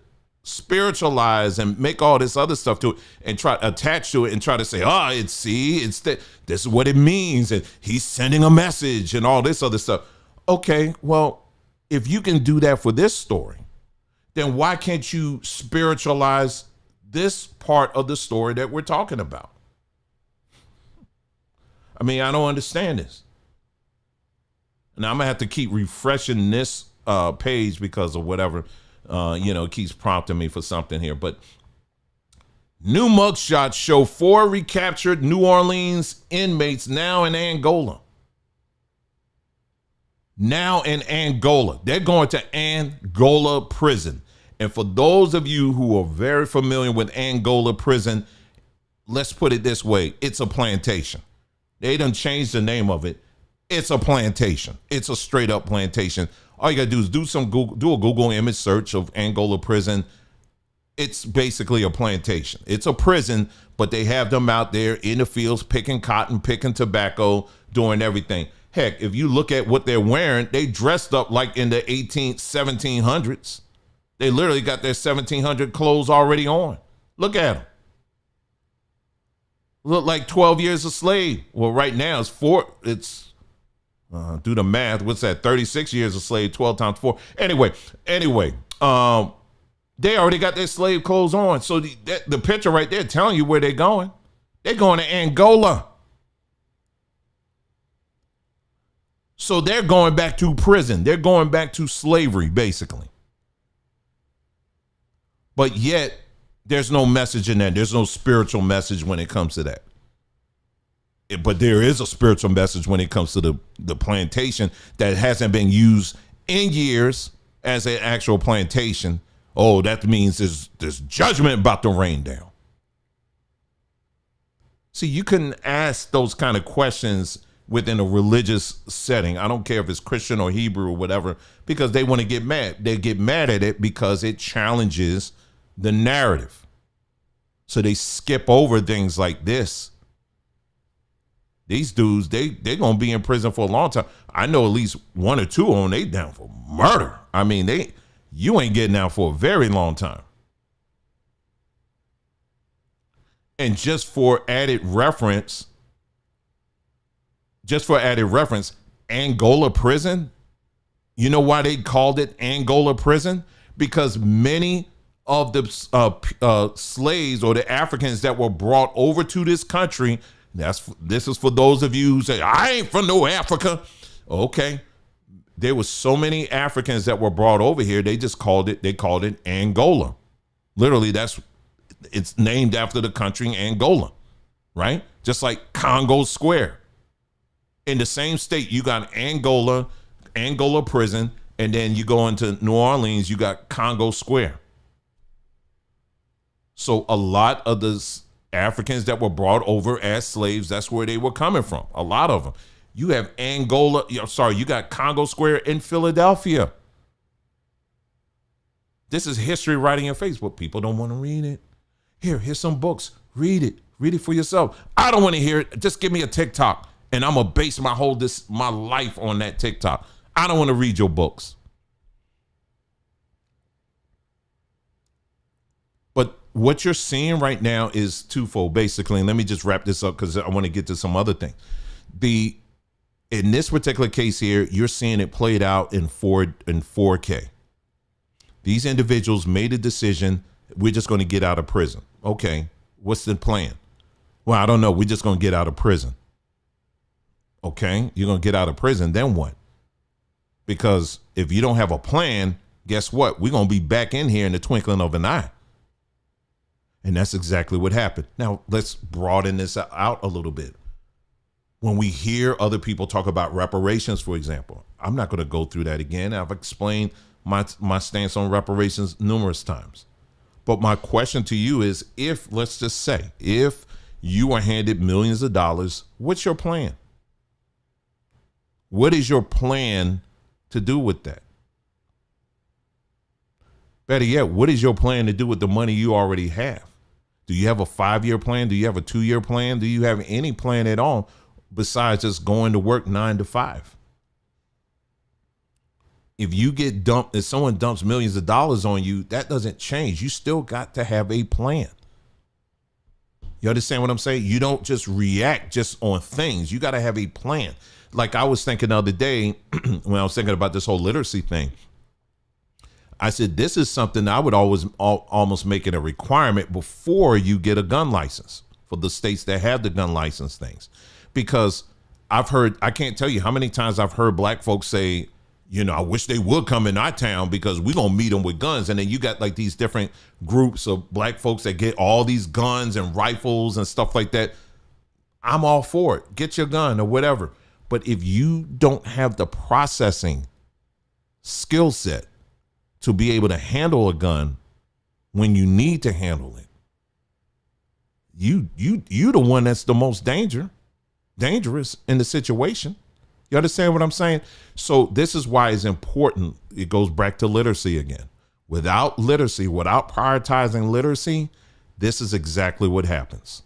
spiritualize and make all this other stuff to it and try to attach to it and try to say, this is what it means. And he's sending a message and all this other stuff. Okay, well, if you can do that for this story, then why can't you spiritualize this part of the story that we're talking about? I mean, I don't understand this. And I'm going to have to keep refreshing this page because of whatever, it keeps prompting me for something here. But new mugshots show 4 recaptured New Orleans inmates now in Angola. Now in Angola. They're going to Angola Prison. And for those of you who are very familiar with Angola Prison, let's put it this way. It's a plantation. They done changed the name of it. It's a plantation. It's a straight up plantation. All you gotta do is do a Google image search of Angola Prison. It's basically a plantation. It's a prison, but they have them out there in the fields picking cotton, picking tobacco, doing everything. Heck, if you look at what they're wearing, they dressed up like in the 1700s. They literally got their 1700 clothes already on. Look at them. Look like 12 years a slave. Well, right now it's do the math. What's that? 36 years a slave, 12 times 4. Anyway, they already got their slave clothes on. So the picture right there telling you where they're going. They're going to Angola. So they're going back to prison. They're going back to slavery, basically. But yet, there's no message in that. There's no spiritual message when it comes to that. But there is a spiritual message when it comes to the plantation that hasn't been used in years as an actual plantation. Oh, that means there's judgment about to rain down. See, you couldn't ask those kind of questions within a religious setting. I don't care if it's Christian or Hebrew or whatever, because they want to get mad. They get mad at it because it challenges the narrative. So they skip over things like this. These dudes, they're going to be in prison for a long time. I know at least 1 or 2 of them, they down for murder. I mean, you ain't getting out for a very long time. And just for added reference, Angola Prison, you know why they called it Angola Prison? Because many of the slaves or the Africans that were brought over to this country, this is for those of you who say, I ain't from no Africa. Okay. There was so many Africans that were brought over here, they called it Angola. Literally, it's named after the country Angola, right? Just like Congo Square. In the same state, you got Angola Prison, and then you go into New Orleans, you got Congo Square. So a lot of the Africans that were brought over as slaves, that's where they were coming from. A lot of them. You have you got Congo Square in Philadelphia. This is history right in your face, but people don't want to read it. Here's some books. Read it for yourself. I don't want to hear it. Just give me a TikTok and I'm going to base my life on that TikTok. I don't want to read your books. But what you're seeing right now is twofold, basically. And let me just wrap this up because I want to get to some other things. In this particular case here, you're seeing it played out in 4K. These individuals made a decision. We're just going to get out of prison. Okay, what's the plan? Well, I don't know. We're just going to get out of prison. Okay, you're going to get out of prison. Then what? Because if you don't have a plan, guess what? We're going to be back in here in the twinkling of an eye. And that's exactly what happened. Now, let's broaden this out a little bit. When we hear other people talk about reparations, for example, I'm not going to go through that again. I've explained my stance on reparations numerous times. But my question to you is, let's just say, if you are handed millions of dollars, what's your plan? What is your plan to do with that? Better yet, what is your plan to do with the money you already have? Do you have a 5-year plan? Do you have a 2-year plan? Do you have any plan at all besides just going to work 9 to 5? If you get dumped, if someone dumps millions of dollars on you, that doesn't change. You still got to have a plan. You understand what I'm saying? You don't just react just on things. You got to have a plan. Like I was thinking the other day when I was thinking about this whole literacy thing, I said, this is something I would almost make it a requirement before you get a gun license for the states that have the gun license things. Because I can't tell you how many times I've heard black folks say, I wish they would come in our town because we're going to meet them with guns. And then you got like these different groups of black folks that get all these guns and rifles and stuff like that. I'm all for it. Get your gun or whatever. But if you don't have the processing skill set to be able to handle a gun when you need to handle it, you the one that's the most dangerous in the situation. You understand what I'm saying? So this is why it's important. It goes back to literacy again. Without literacy, without prioritizing literacy, this is exactly what happens.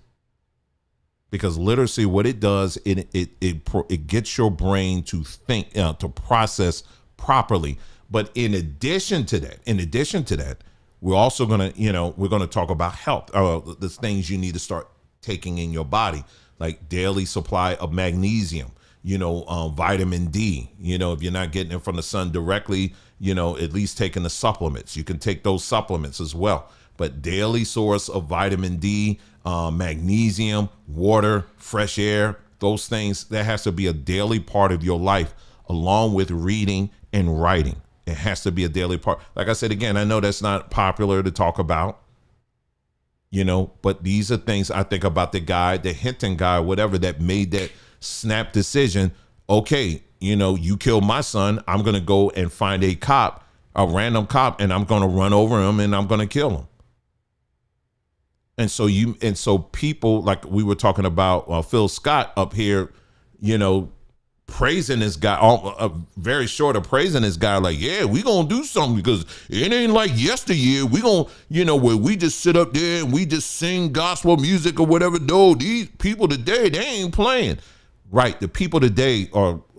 Because literacy, what it does, it gets your brain to think, to process properly. But in addition to that, we're also we're gonna talk about health, the things you need to start taking in your body, like daily supply of magnesium, vitamin D. If you're not getting it from the sun directly, at least taking the supplements. You can take those supplements as well. But daily source of vitamin D, magnesium, water, fresh air, those things, that has to be a daily part of your life, along with reading and writing. It has to be a daily part. Like I said, again, I know that's not popular to talk about, but these are things I think about. The Hinton guy, whatever, that made that snap decision. Okay, you killed my son. I'm going to go and find a random cop, and I'm going to run over him and I'm going to kill him. And so people, like we were talking about Phil Scott up here, praising this guy, very short of praising this guy, like, yeah, we gonna do something because it ain't like yesteryear. We gonna, where we just sit up there and we just sing gospel music or whatever. No, these people today, they ain't playing. Right. The people today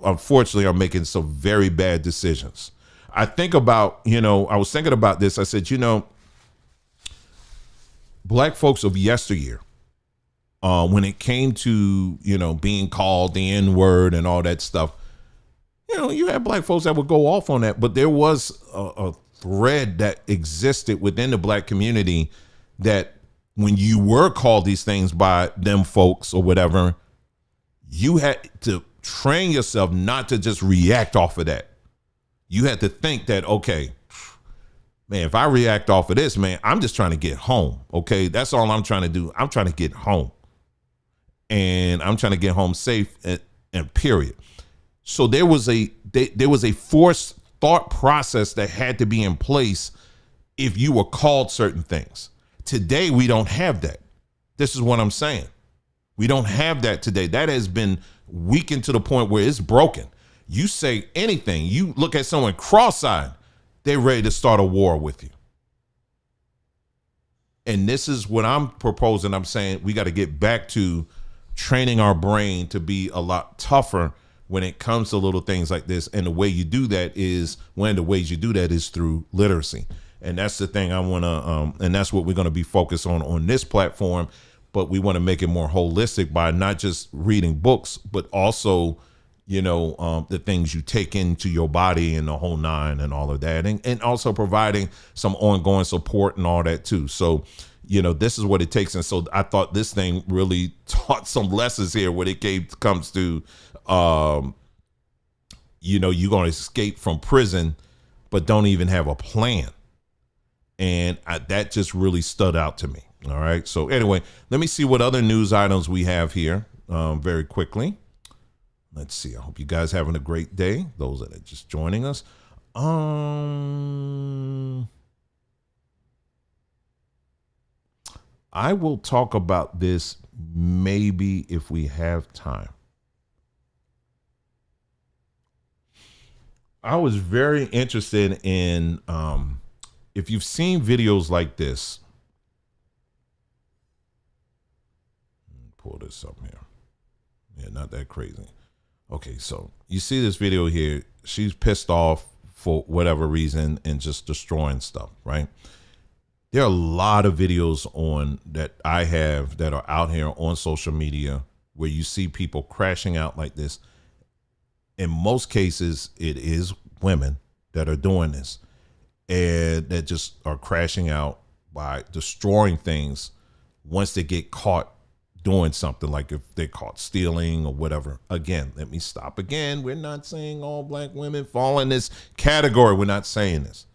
unfortunately are making some very bad decisions. I think about, I was thinking about this. I said, black folks of yesteryear, when it came to, being called the N-word and all that stuff, you had black folks that would go off on that. But there was a thread that existed within the black community that when you were called these things by them folks or whatever, you had to train yourself not to just react off of that. You had to think that, okay, man, if I react off of this, man, I'm just trying to get home. Okay, that's all I'm trying to do. I'm trying to get home. And I'm trying to get home safe and period. So there was a forced thought process that had to be in place if you were called certain things. Today, we don't have that. This is what I'm saying. We don't have that today. That has been weakened to the point where it's broken. You say anything, you look at someone cross-eyed, they're ready to start a war with you. And this is what I'm proposing. I'm saying we got to get back to training our brain to be a lot tougher when it comes to little things like this. And the way you do that is, one of the ways you do that is through literacy. And that's the thing I want to, and that's what we're going to be focused on this platform. But we want to make it more holistic by not just reading books, but also, the things you take into your body and the whole nine and all of that. And also providing some ongoing support and all that too. So, this is what it takes. And so I thought this thing really taught some lessons here when it comes to, you're going to escape from prison, but don't even have a plan. And that just really stood out to me. All right. So anyway, let me see what other news items we have here very quickly. Let's see. I hope you guys having a great day. Those that are just joining us. I will talk about this maybe if we have time. I was very interested in if you've seen videos like this. Pull this up here. Yeah, not that crazy. Okay, so you see this video here. She's pissed off for whatever reason and just destroying stuff, right? There are a lot of videos on that I have that are out here on social media where you see people crashing out like this. In most cases, it is women that are doing this and that just are crashing out by destroying things once they get caught doing something, like if they're caught stealing or whatever. Again, let me stop again. We're not saying all black women fall in this category. We're not saying this,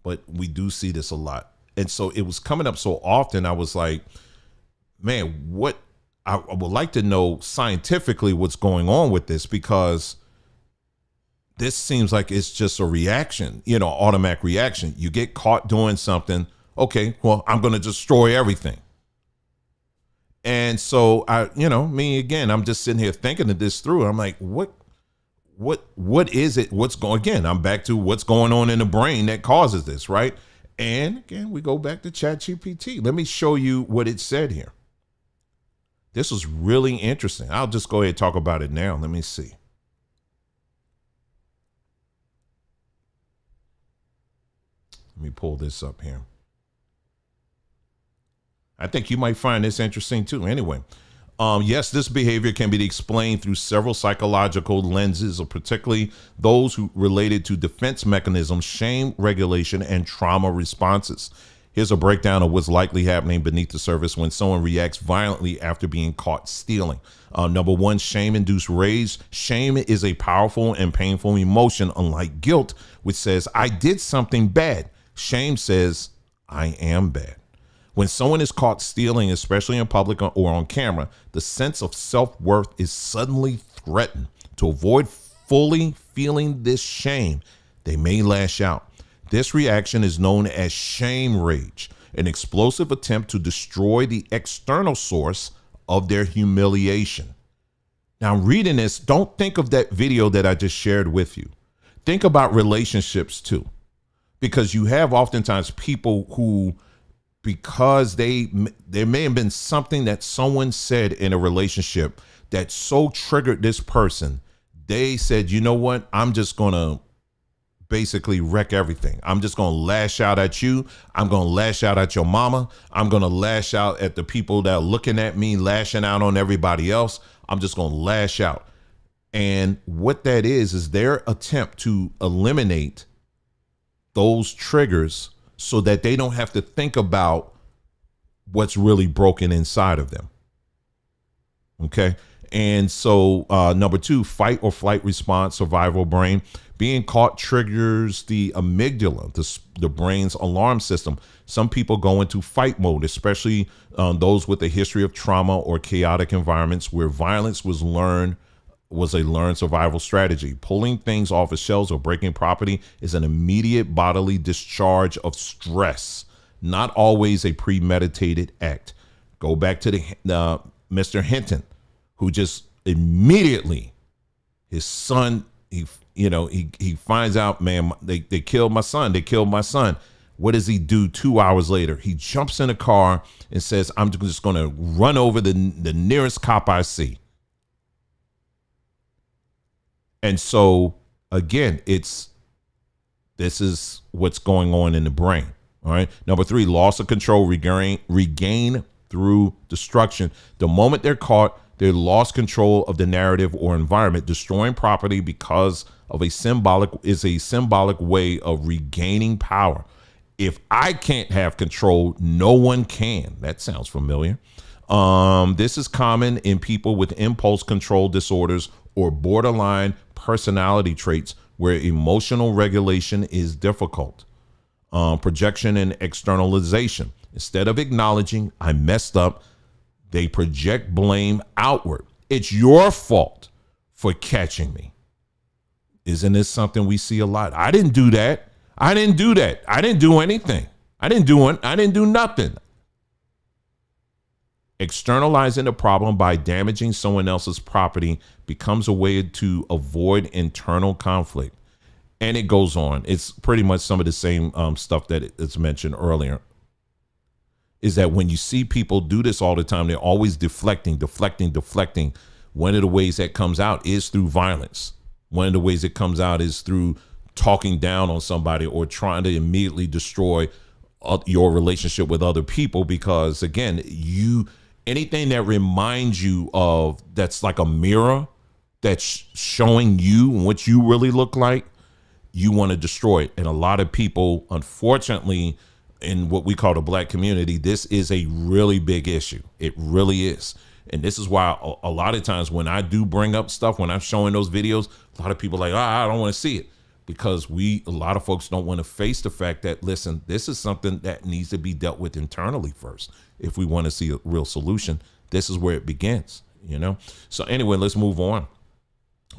but we do see this a lot. And so it was coming up so often. I was like, man, what I would like to know scientifically what's going on with this, because this seems like it's just a reaction, automatic reaction. You get caught doing something. Okay, well, I'm going to destroy everything. And so me again, I'm just sitting here thinking of this through. I'm like, what is it? I'm back to what's going on in the brain that causes this, right? And again, we go back to ChatGPT. Let me show you what it said here. This was really interesting. I'll just go ahead and talk about it now. Let me see. Let me pull this up here. I think you might find this interesting too. Anyway, yes, this behavior can be explained through several psychological lenses, or particularly those who related to defense mechanisms, shame regulation, and trauma responses. Here's a breakdown of what's likely happening beneath the surface when someone reacts violently after being caught stealing. Number one, shame-induced rage. Shame is a powerful and painful emotion, unlike guilt, which says, I did something bad. Shame says, I am bad. When someone is caught stealing, especially in public or on camera, the sense of self-worth is suddenly threatened. To avoid fully feeling this shame, they may lash out. This reaction is known as shame rage, an explosive attempt to destroy the external source of their humiliation. Now, reading this, don't think of that video that I just shared with you. Think about relationships too, because you have oftentimes people who, because there may have been something that someone said in a relationship that so triggered this person, they said, you know what, I'm just going to basically wreck everything. I'm just going to lash out at you. I'm going to lash out at your mama. I'm going to lash out at the people that are looking at me, lashing out on everybody else. I'm just going to lash out. And what that is their attempt to eliminate those triggers so that they don't have to think about what's really broken inside of them. Okay. And so number two, fight or flight response, survival brain. Being caught triggers the amygdala, the brain's alarm system. Some people go into fight mode, especially those with a history of trauma or chaotic environments where violence was a learned survival strategy. Pulling things off of shelves or breaking property is an immediate bodily discharge of stress, not always a premeditated act. Go back to the Mr. Hinton, who just immediately, his son, he finds out, man, they killed my son. They killed my son. What does he do 2 hours later? He jumps in a car and says, I'm just going to run over the nearest cop I see. And so, again, it's This is what's going on in the brain. All right. Number 3, loss of control, regain through destruction. The moment they're caught, they lost control of the narrative or environment. Destroying property because of a symbolic way of regaining power. If I can't have control, no one can. That sounds familiar. This is common in people with impulse control disorders or borderline personality traits where emotional regulation is difficult. Projection and externalization. Instead of acknowledging I messed up, they project blame outward. It's your fault for catching me. Isn't this something we see a lot? I didn't do that. I didn't do that. I didn't do anything. I didn't do nothing. Externalizing the problem by damaging someone else's property becomes a way to avoid internal conflict. And it goes on. It's pretty much some of the same stuff that it's mentioned earlier. Is that when you see people do this all the time, they're always deflecting. One of the ways that comes out is through violence. One of the ways it comes out is through talking down on somebody or trying to immediately destroy your relationship with other people. Because again, anything that reminds you of, that's like a mirror that's showing you what you really look like, you want to destroy it. And a lot of people, unfortunately, in what we call the Black community, this is a really big issue. It really is. And this is why a lot of times when I do bring up stuff, when I'm showing those videos, a lot of people are like, I don't want to see it, because a lot of folks don't want to face the fact that, listen, this is something that needs to be dealt with internally first. If we want to see a real solution, this is where it begins, So anyway, let's move on.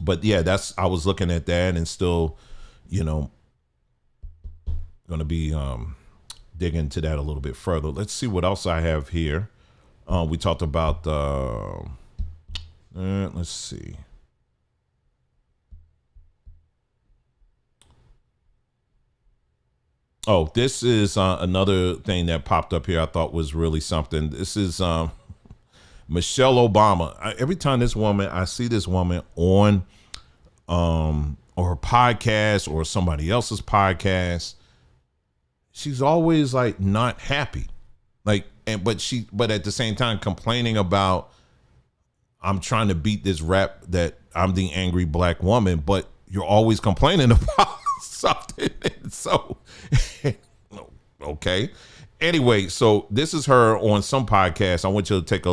But yeah, I was looking at that and still, going to be dig into that a little bit further. Let's see what else I have here. We talked about let's see. Oh, this is another thing that popped up here I thought was really something. This is Michelle Obama. Every time I see this woman on or her podcast or somebody else's podcast, she's always like not happy. But at the same time complaining about, I'm trying to beat this rap that I'm the angry Black woman, but you're always complaining about something. So, okay. Anyway, so this is her on some podcast. I want you to take a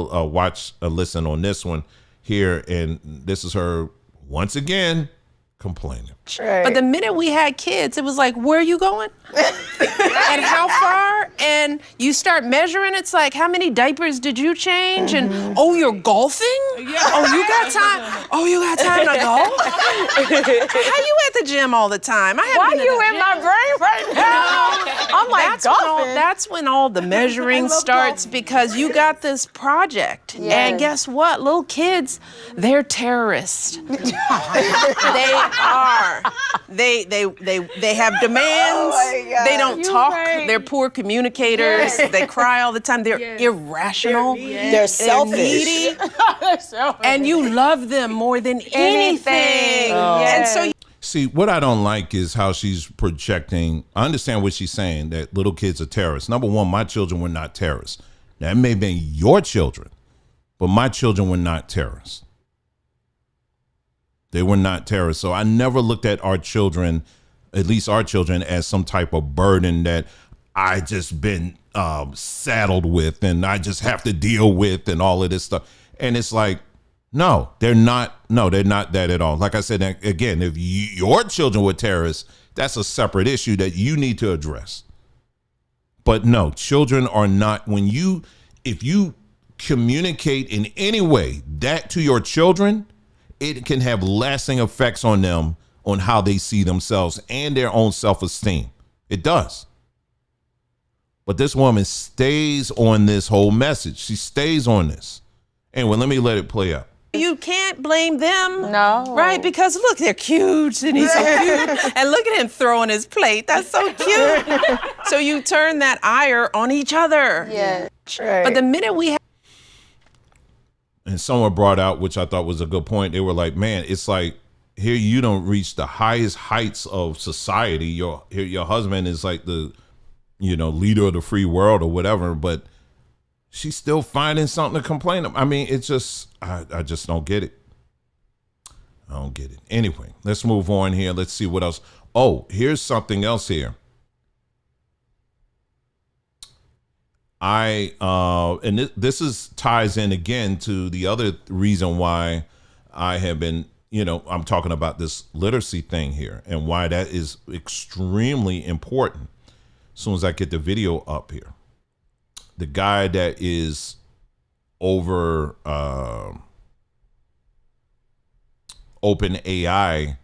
listen on this one here. And this is her once again complaining. Right. But the minute we had kids, it was like, where are you going? And how far? And you start measuring, it's like, how many diapers did you change? And, you're golfing? Yeah. Oh, you got time? Oh, you got time to golf? How you at the gym all the time? Why you in my brain right now? I'm like, golfing. That's when all the measuring starts, because you got this project. Yes. And guess what? Little kids, they're terrorists. They are. They have demands. Oh, they don't talk. Right. They're poor communicators. Yes. They cry all the time. They're irrational. They're selfish. They're needy. They're selfish. And you love them more than anything. Oh. Yes. And so see, what I don't like is how she's projecting. I understand what she's saying, that little kids are terrorists. Number one, my children were not terrorists. Now, it may have been your children, but my children were not terrorists. They were not terrorists. So I never looked at our children, at least our children, as some type of burden that I just been saddled with and I just have to deal with and all of this stuff. And it's like, no, they're not that at all. Like I said, again, if your children were terrorists, that's a separate issue that you need to address. But no, children are not. If you communicate in any way that to your children, it can have lasting effects on them, on how they see themselves and their own self-esteem. It does. But this woman stays on this whole message. She stays on this. Anyway, let me let it play out. You can't blame them. No. Right? Because look, they're cute and he's so cute. And look at him throwing his plate. That's so cute. So you turn that ire on each other. Yeah. Right. But the minute we have. And someone brought out, which I thought was a good point, they were like, man, it's like here you don't reach the highest heights of society. Your husband is like the, leader of the free world or whatever, but she's still finding something to complain about. I mean, it's just, I just don't get it. I don't get it. Anyway, let's move on here. Let's see what else. Oh, here's something else here. And this ties in again to the other reason why I have been, I'm talking about this literacy thing here and why that is extremely important. As soon as I get the video up here, the guy that is over OpenAI,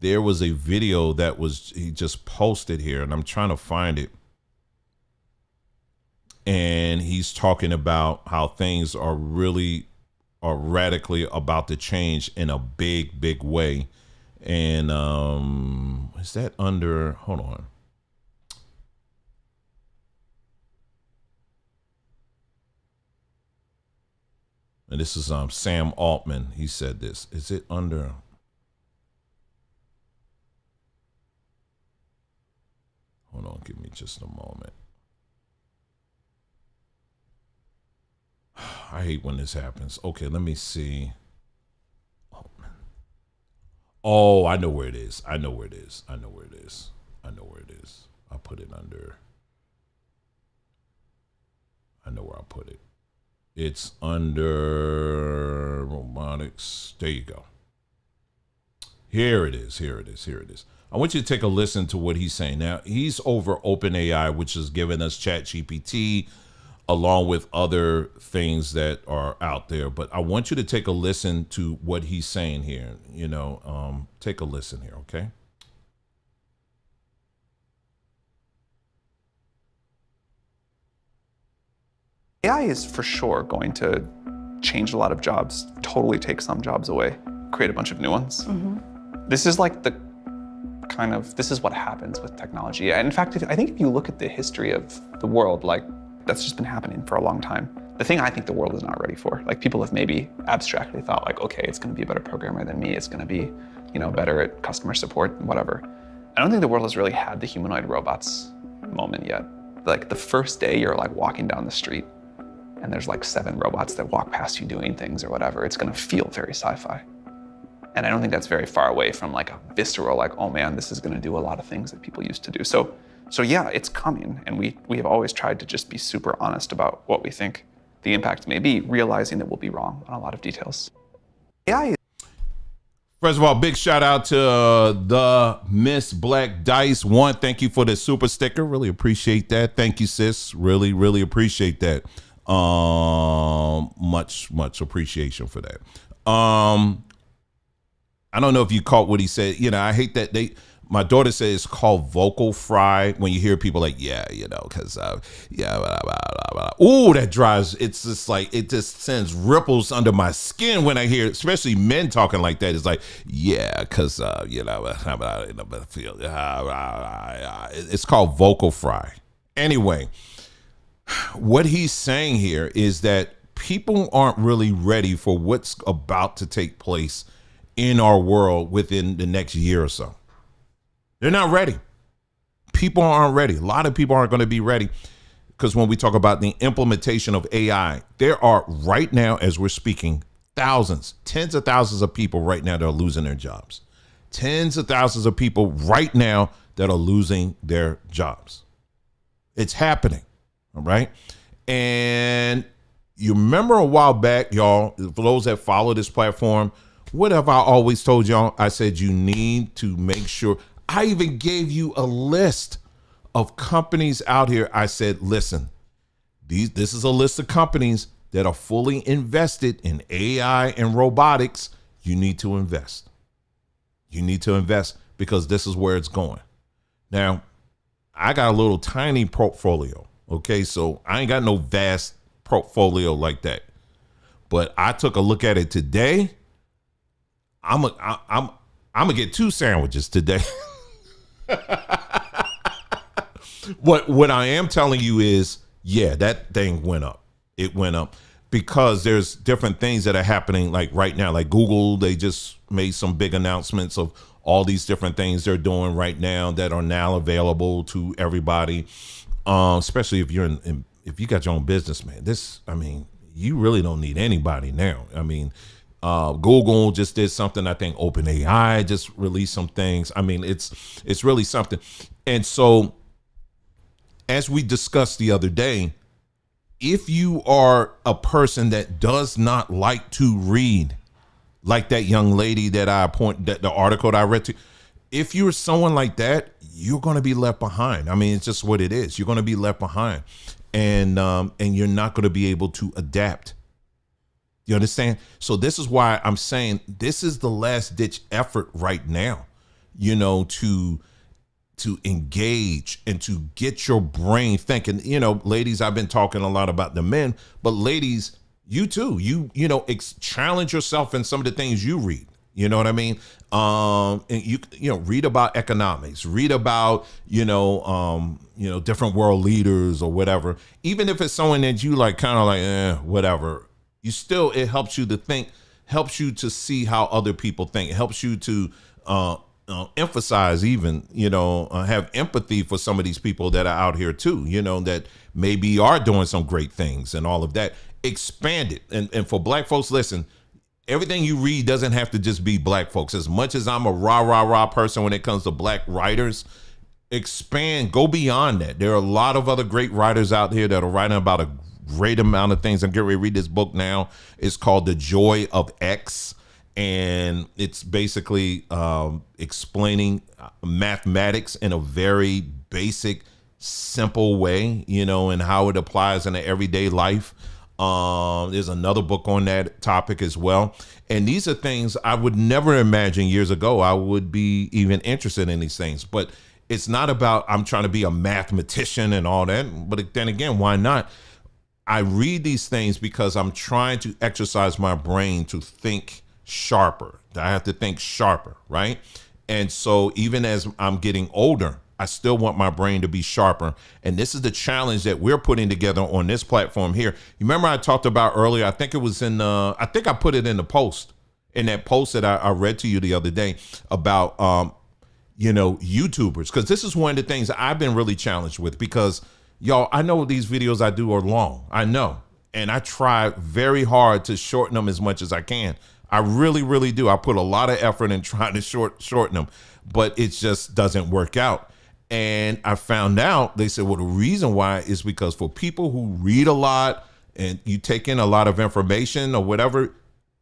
there was a video that he just posted here, and I'm trying to find it. And he's talking about how things are radically about to change in a big, big way. And is that under, hold on. And this is Sam Altman. He said this. Is it under? Hold on, give me just a moment. I hate when this happens. Okay, let me see. Oh, I know where it is. I know where it is. I'll put it under. I know where I'll put it. It's under robotics. There you go. Here it is. I want you to take a listen to what he's saying. Now, he's over OpenAI, which is giving us ChatGPT, along with other things that are out there. But I want you to take a listen to what he's saying here. Take a listen here, okay? AI is for sure going to change a lot of jobs, totally take some jobs away, create a bunch of new ones. Mm-hmm. This is like this is what happens with technology. And in fact, I think if you look at the history of the world, like that's just been happening for a long time. The thing I think the world is not ready for, like people have maybe abstractly thought like, okay, it's gonna be a better programmer than me, it's gonna be, better at customer support, whatever. I don't think the world has really had the humanoid robots moment yet. Like the first day you're like walking down the street and there's like 7 robots that walk past you doing things or whatever, it's gonna feel very sci-fi. And I don't think that's very far away from like a visceral, like, oh man, this is gonna do a lot of things that people used to do. So yeah, it's coming. And we have always tried to just be super honest about what we think the impact may be, realizing that we'll be wrong on a lot of details. AI. First of all, big shout out to the Miss Black Dice One. Thank you for the super sticker. Really appreciate that. Thank you, sis. Really, really appreciate that. Much appreciation for that. I don't know if you caught what he said. I hate that my daughter says it's called vocal fry when you hear people like, because blah, blah, blah. Ooh, that drives, it's just like, it just sends ripples under my skin when I hear, especially men talking like that. It's like, because, it's called vocal fry. Anyway, what he's saying here is that people aren't really ready for what's about to take place in our world within the next year or so. They're not ready. People aren't ready. A lot of people aren't going to be ready because when we talk about the implementation of AI, there are right now, as we're speaking, thousands, tens of thousands of people right now that are losing their jobs. Tens of thousands of people right now that are losing their jobs. It's happening. All right. And you remember a while back, y'all, for those that follow this platform, what have I always told y'all? I said, you need to make sure. I even gave you a list of companies out here. I said, listen, this is a list of companies that are fully invested in AI and robotics. You need to invest. You need to invest because this is where it's going. Now, I got a little tiny portfolio. Okay, so I ain't got no vast portfolio like that. But I took a look at it today. I'm gonna get 2 sandwiches today. What I am telling you is, that thing went up. It went up because there's different things that are happening like right now. Like Google, they just made some big announcements of all these different things they're doing right now that are now available to everybody. Especially if you're if you got your own business, man. You really don't need anybody now. Google just did something. I think OpenAI just released some things. It's really something. And so, as we discussed the other day, if you are a person that does not like to read, like that young lady that the article that I read to, if you're someone like that, you're going to be left behind. It's just what it is. You're going to be left behind, and you're not going to be able to adapt. You understand? So this is why I'm saying this is the last ditch effort right now, to engage and to get your brain thinking. Ladies, I've been talking a lot about the men, but ladies, you too, challenge yourself in some of the things you read. You know what I mean? And you read about economics, read about, different world leaders or whatever. Even if it's someone that you whatever, it helps you to think, helps you to see how other people think. It helps you to emphasize even, have empathy for some of these people that are out here too, that maybe are doing some great things and all of that. Expand it. And for black folks, listen, everything you read doesn't have to just be black folks. As much as I'm a rah person when it comes to black writers, expand, go beyond that. There are a lot of other great writers out here that are writing about a great amount of things. I'm getting ready to read this book now. It's called The Joy of X. And it's basically explaining mathematics in a very basic, simple way, and how it applies in the everyday life. There's another book on that topic as well. And these are things I would never imagine years ago I would be even interested in these things. But it's not about I'm trying to be a mathematician and all that. But then again, why not? I read these things because I'm trying to exercise my brain to think sharper. I have to think sharper, right? And so even as I'm getting older, I still want my brain to be sharper. And this is the challenge that we're putting together on this platform here. You remember I talked about earlier, I think it was I think I put it in the post, in that post that I read to you the other day about, YouTubers. Because this is one of the things I've been really challenged with, because y'all, I know these videos I do are long. I know. And I try very hard to shorten them as much as I can. I really, really do. I put a lot of effort in trying to shorten them, but it just doesn't work out. And I found out, they said, well, the reason why is because for people who read a lot and you take in a lot of information or whatever,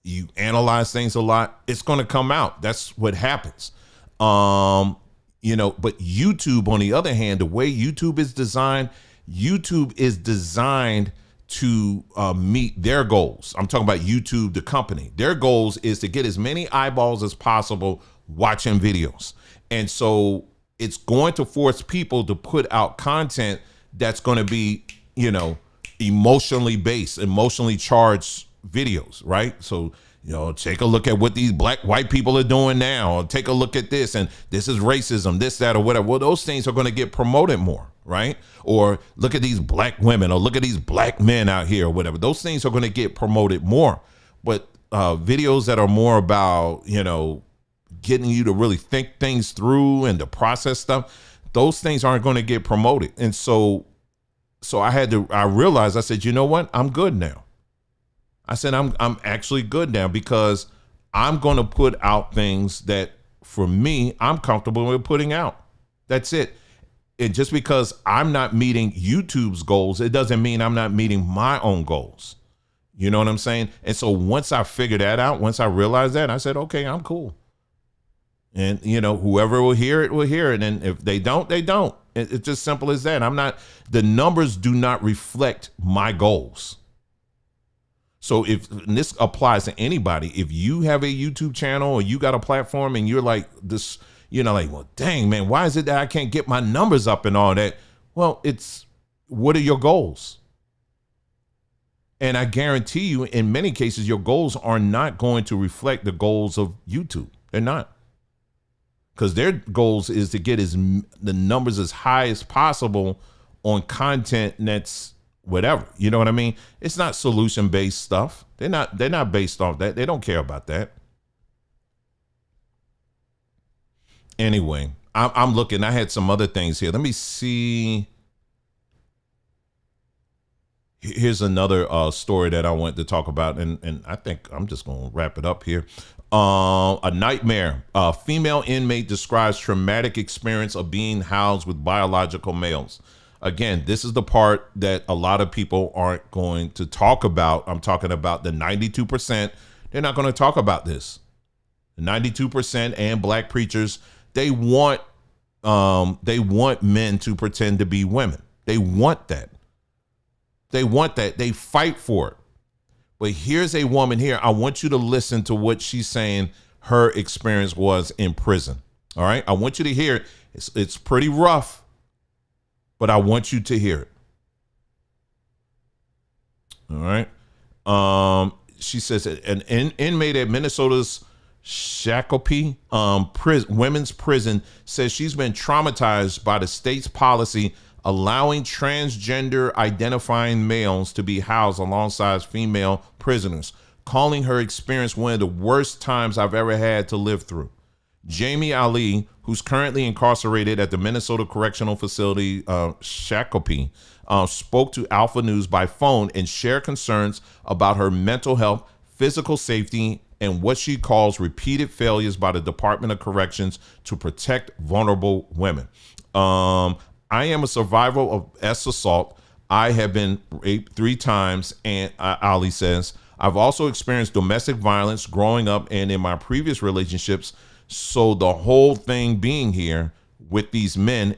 you analyze things a lot, it's going to come out. That's what happens. But YouTube, on the other hand, the way YouTube is designed to meet their goals. I'm talking about YouTube, the company. Their goals is to get as many eyeballs as possible watching videos. And so it's going to force people to put out content that's going to be, emotionally based, emotionally charged videos, right? So, take a look at what these white people are doing now, or take a look at this, and this is racism, this, that, or whatever. Well, those things are going to get promoted more, right? Or look at these black women, or look at these black men out here, or whatever. Those things are going to get promoted more. But videos that are more about, getting you to really think things through and to process stuff, those things aren't going to get promoted. And so I realized, I said, you know what? I'm good now. I said, I'm actually good now, because I'm going to put out things that for me, I'm comfortable with putting out. That's it. And just because I'm not meeting YouTube's goals, it doesn't mean I'm not meeting my own goals. You know what I'm saying? And so once I figured that out, once I realized that, I said, okay, I'm cool. And, whoever will hear it will hear it. And if they don't, they don't. It's just simple as that. The numbers do not reflect my goals. So and this applies to anybody, if you have a YouTube channel or you got a platform and you're like this, well, dang, man, why is it that I can't get my numbers up and all that? Well, what are your goals? And I guarantee you, in many cases, your goals are not going to reflect the goals of YouTube. They're not. Because their goals is to get the numbers as high as possible on content that's whatever. You know what I mean? It's not solution-based stuff. They're not based off that. They don't care about that. Anyway, I'm looking. I had some other things here. Let me see. Here's another story that I want to talk about, and I think I'm just going to wrap it up here. A nightmare. A female inmate describes traumatic experience of being housed with biological males. Again, this is the part that a lot of people aren't going to talk about. I'm talking about the 92%. They're not going to talk about this. The 92% and black preachers, they want men to pretend to be women. They want that. They want that. They fight for it. But here's a woman here. I want you to listen to what she's saying her experience was in prison. All right. I want you to hear it. It's pretty rough, but I want you to hear it. All right. She says an inmate at Minnesota's Shakopee women's prison says she's been traumatized by the state's policy allowing transgender identifying males to be housed alongside female prisoners, calling her experience one of the worst times I've ever had to live through. Jamie Ali, who's currently incarcerated at the Minnesota Correctional Facility, Shakopee, spoke to Alpha News by phone and shared concerns about her mental health, physical safety, and what she calls repeated failures by the Department of Corrections to protect vulnerable women. I am a survivor of assault. I have been raped 3 times, and Ali says, I've also experienced domestic violence growing up and in my previous relationships. So the whole thing being here with these men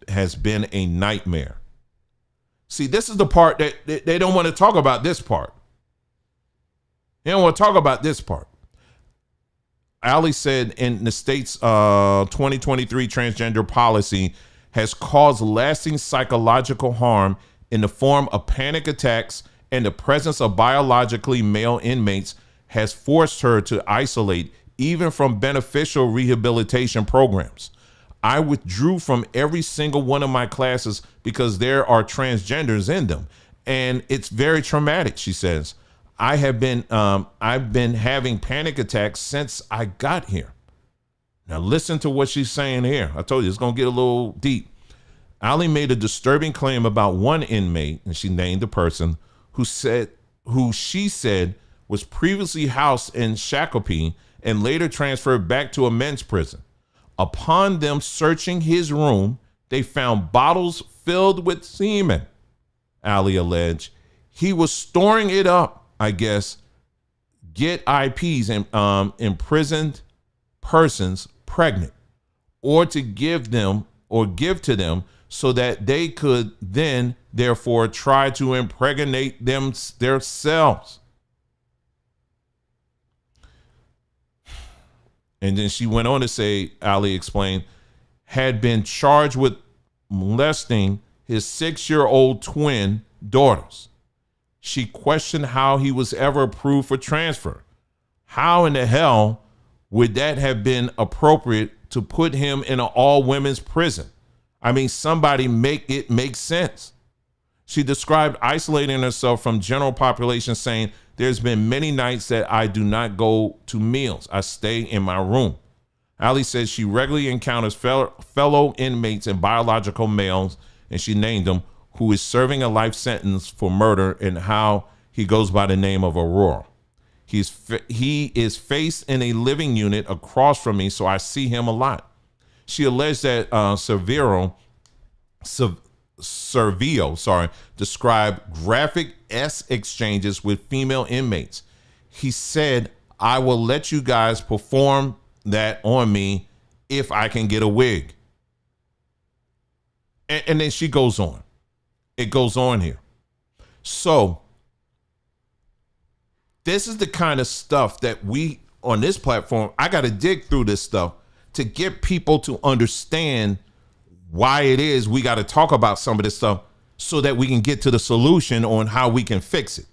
has been a nightmare. See, this is the part that they don't want to talk about. This part. They don't want to talk about this part. Ali said in the state's 2023 transgender policy has caused lasting psychological harm in the form of panic attacks, and the presence of biologically male inmates has forced her to isolate even from beneficial rehabilitation programs. I withdrew from every single one of my classes because there are transgenders in them, and it's very traumatic, she says. I've been having panic attacks since I got here. Now listen to what she's saying here. I told you it's going to get a little deep. Ali made a disturbing claim about one inmate, and she named the person, who she said was previously housed in Shakopee and later transferred back to a men's prison. Upon them searching his room, they found bottles filled with semen, Ali alleged. He was storing it up, I guess, get IPs and imprisoned persons pregnant, or to give to them so that they could then therefore try to impregnate themselves. And then she went on to say, Ali explained, had been charged with molesting his 6-year-old twin daughters. She questioned how he was ever approved for transfer. How in the hell would that have been appropriate to put him in an all-women's prison? I mean, somebody make it make sense. She described isolating herself from general population, saying, there's been many nights that I do not go to meals. I stay in my room. Ali says she regularly encounters fellow inmates and biological males, and she named them, who is serving a life sentence for murder, and how he goes by the name of Aurora. He is faced in a living unit across from me, so I see him a lot. She alleged that Servio described graphic exchanges with female inmates. He said, I will let you guys perform that on me if I can get a wig. And then she goes on. It goes on here. So this is the kind of stuff that we on this platform, I got to dig through this stuff to get people to understand why it is we got to talk about some of this stuff so that we can get to the solution on how we can fix it.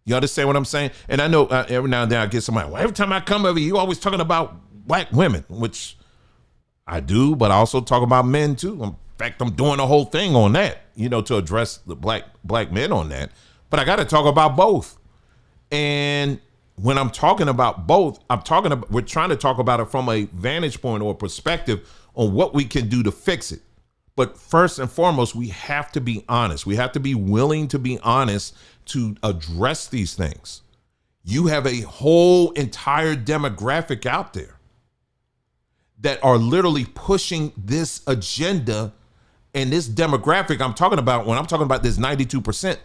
You understand what I'm saying? And I know every now and then I get somebody, well, every time I come over, you always talking about black women, which I do, but I also talk about men too. In fact, I'm doing a whole thing on that. to address the black men on that, but I got to talk about both. And when I'm talking about both, we're trying to talk about it from a vantage point or perspective on what we can do to fix it. But first and foremost, we have to be honest. We have to be willing to be honest to address these things. You have a whole entire demographic out there that are literally pushing this agenda, and this demographic I'm talking about, when I'm talking about this 92%,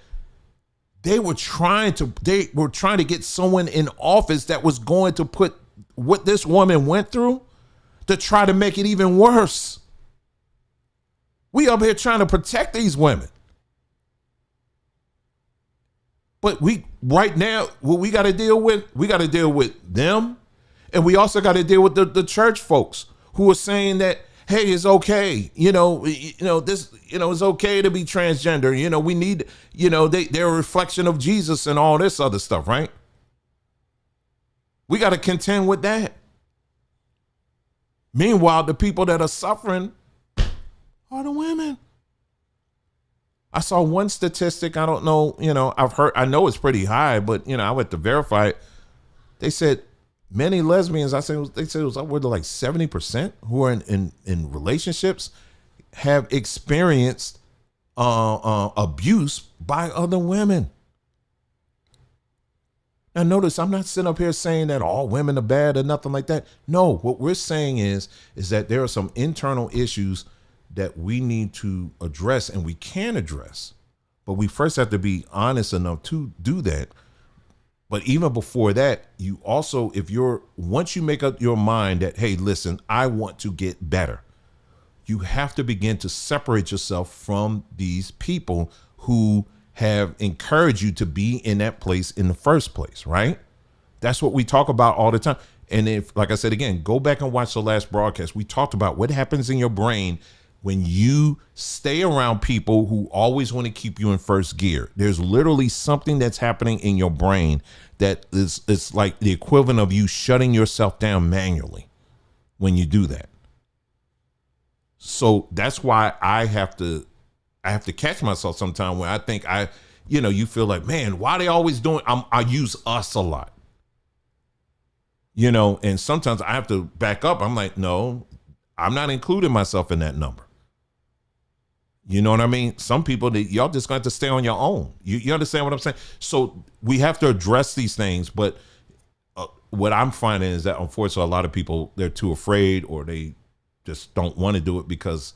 they were trying to get someone in office that was going to put what this woman went through to try to make it even worse. We up here trying to protect these women. But right now, what we got to deal with them. And we also got to deal with the church folks who are saying that, hey, it's okay. It's okay to be transgender. We need, they're a reflection of Jesus and all this other stuff, right? We got to contend with that. Meanwhile, the people that are suffering are the women. I saw one statistic. I don't know, I know it's pretty high, but, I went to verify it. They said many lesbians, they said it was upward to like 70% who are in relationships have experienced abuse by other women. Now notice, I'm not sitting up here saying that all women are bad or nothing like that. No, what we're saying is that there are some internal issues that we need to address, and we can address, but we first have to be honest enough to do that. But even before that, you also, once you make up your mind that, hey, listen, I want to get better, you have to begin to separate yourself from these people who have encouraged you to be in that place in the first place, right? That's what we talk about all the time. And if, like I said, again, go back and watch the last broadcast. We talked about what happens in your brain when you stay around people who always want to keep you in first gear. There's literally something that's happening in your brain that it's like the equivalent of you shutting yourself down manually when you do that. So that's why I have to catch myself sometime when I think you feel like, man, why are they always doing, I use us a lot, and sometimes I have to back up. I'm like, no, I'm not including myself in that number. You know what I mean? Some people, y'all just going to have to stay on your own. You understand what I'm saying? So we have to address these things. But what I'm finding is that, unfortunately, a lot of people, they're too afraid, or they just don't want to do it because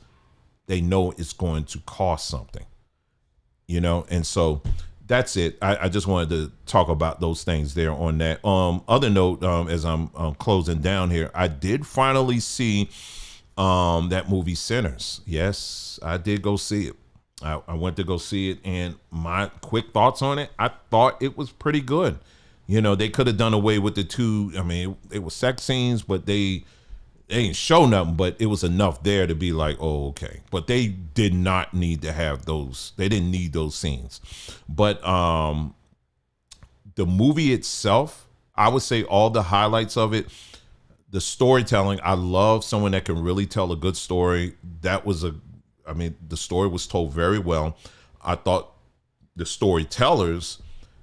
they know it's going to cost something. And so that's it. I just wanted to talk about those things there on that. Other note, as I'm closing down here, I did finally see that movie Sinners. Yes, I did go see it. I went to go see it, and my quick thoughts on it, I thought it was pretty good. They could have done away with the two. I mean, it was sex scenes, but they ain't show nothing, but it was enough there to be like, oh, okay. But they did not need to have those. They didn't need those scenes. But the movie itself, I would say all the highlights of it, the storytelling, I love someone that can really tell a good story. The story was told very well. I thought the storytellers,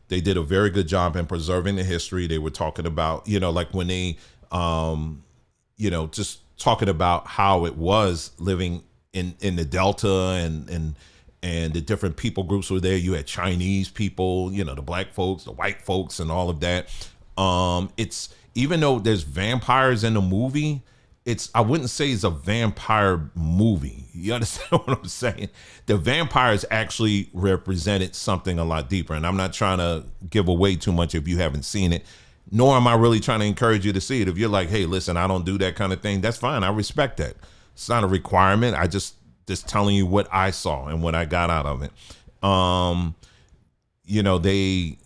they did a very good job in preserving the history. They were talking about, like when they, just talking about how it was living in the Delta and the different people groups were there. You had Chinese people, the black folks, the white folks, and all of that. It's, even though there's vampires in the movie, I wouldn't say it's a vampire movie. You understand what I'm saying? The vampires actually represented something a lot deeper. And I'm not trying to give away too much if you haven't seen it, nor am I really trying to encourage you to see it. If you're like, hey, listen, I don't do that kind of thing, that's fine. I respect that. It's not a requirement. I just telling you what I saw and what I got out of it. They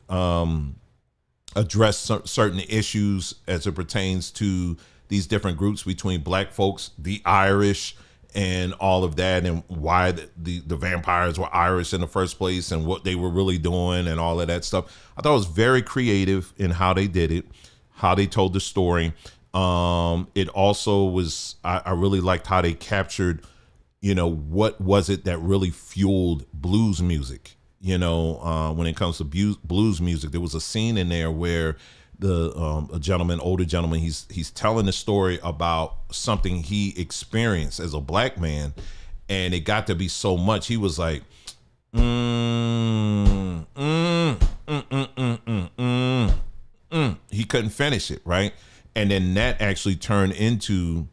address certain issues as it pertains to these different groups between black folks, the Irish, and all of that, and why the vampires were Irish in the first place and what they were really doing and all of that stuff. I thought it was very creative in how they did it, how they told the story. It also was, I really liked how they captured, what was it that really fueled blues music? When it comes to blues music, there was a scene in there where the older gentleman, he's telling the story about something he experienced as a black man, and it got to be so much. He was like, he couldn't finish it, right? And then that actually turned into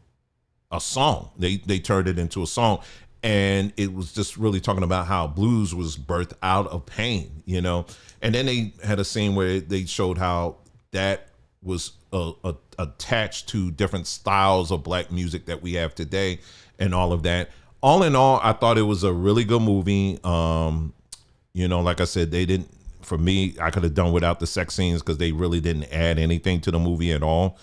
a song. They turned it into a song. And it was just really talking about how blues was birthed out of pain, And then they had a scene where they showed how that was attached to different styles of black music that we have today and all of that. All in all, I thought it was a really good movie. Like I said, for me, I could have done without the sex scenes because they really didn't add anything to the movie at all.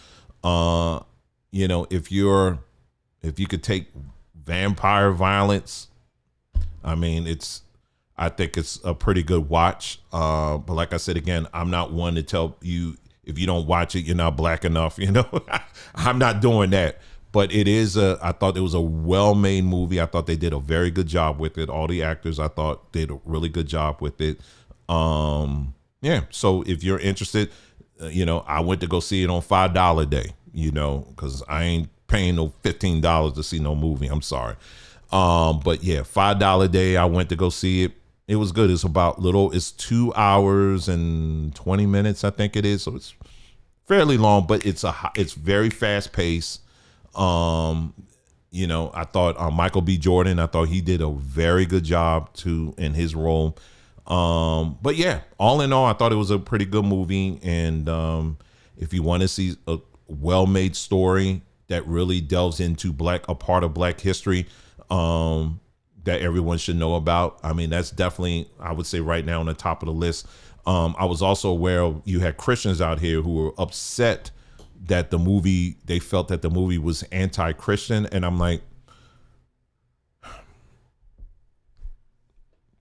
If you could take vampire violence, I think it's a pretty good watch. But like I said, again, I'm not one to tell you if you don't watch it, you're not black enough. I'm not doing that. But I thought it was a well-made movie. I thought they did a very good job with it. All the actors, I thought, did a really good job with it. So if you're interested, I went to go see it on $5 day, because I ain't paying no $15 to see no movie. I'm sorry. But yeah, $5 day. I went to go see it. It was good. It's 2 hours and 20 minutes, I think it is. So it's fairly long, but it's very fast paced. I thought Michael B. Jordan, I thought he did a very good job in his role. But yeah, all in all, I thought it was a pretty good movie. And if you want to see a well-made story that really delves into a part of black history that everyone should know about, that's definitely, I would say, right now on the top of the list. I was also aware you had Christians out here who were upset that they felt that the movie was anti-Christian. And I'm like,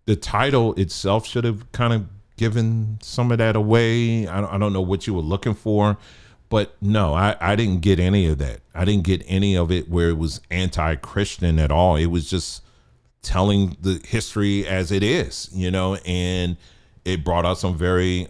the title itself should have kind of given some of that away. I don't know what you were looking for, but no, I didn't get any of that. I didn't get any of it where it was anti-Christian at all. It was just telling the history as it is, and it brought out some very,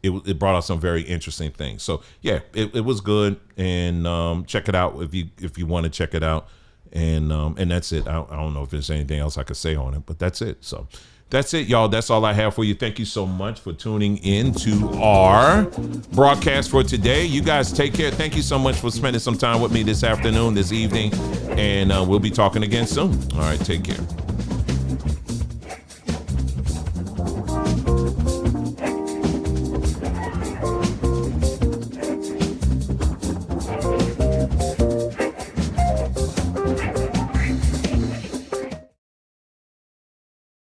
it brought out some very interesting things. So yeah, it was good, and check it out if you want to check it out. And that's it. I don't know if there's anything else I could say on it, but that's it. So that's it, y'all. That's all I have for you. Thank you so much for tuning in to our broadcast for today. You guys take care. Thank you so much for spending some time with me this afternoon, this evening, and we'll be talking again soon. All right, take care.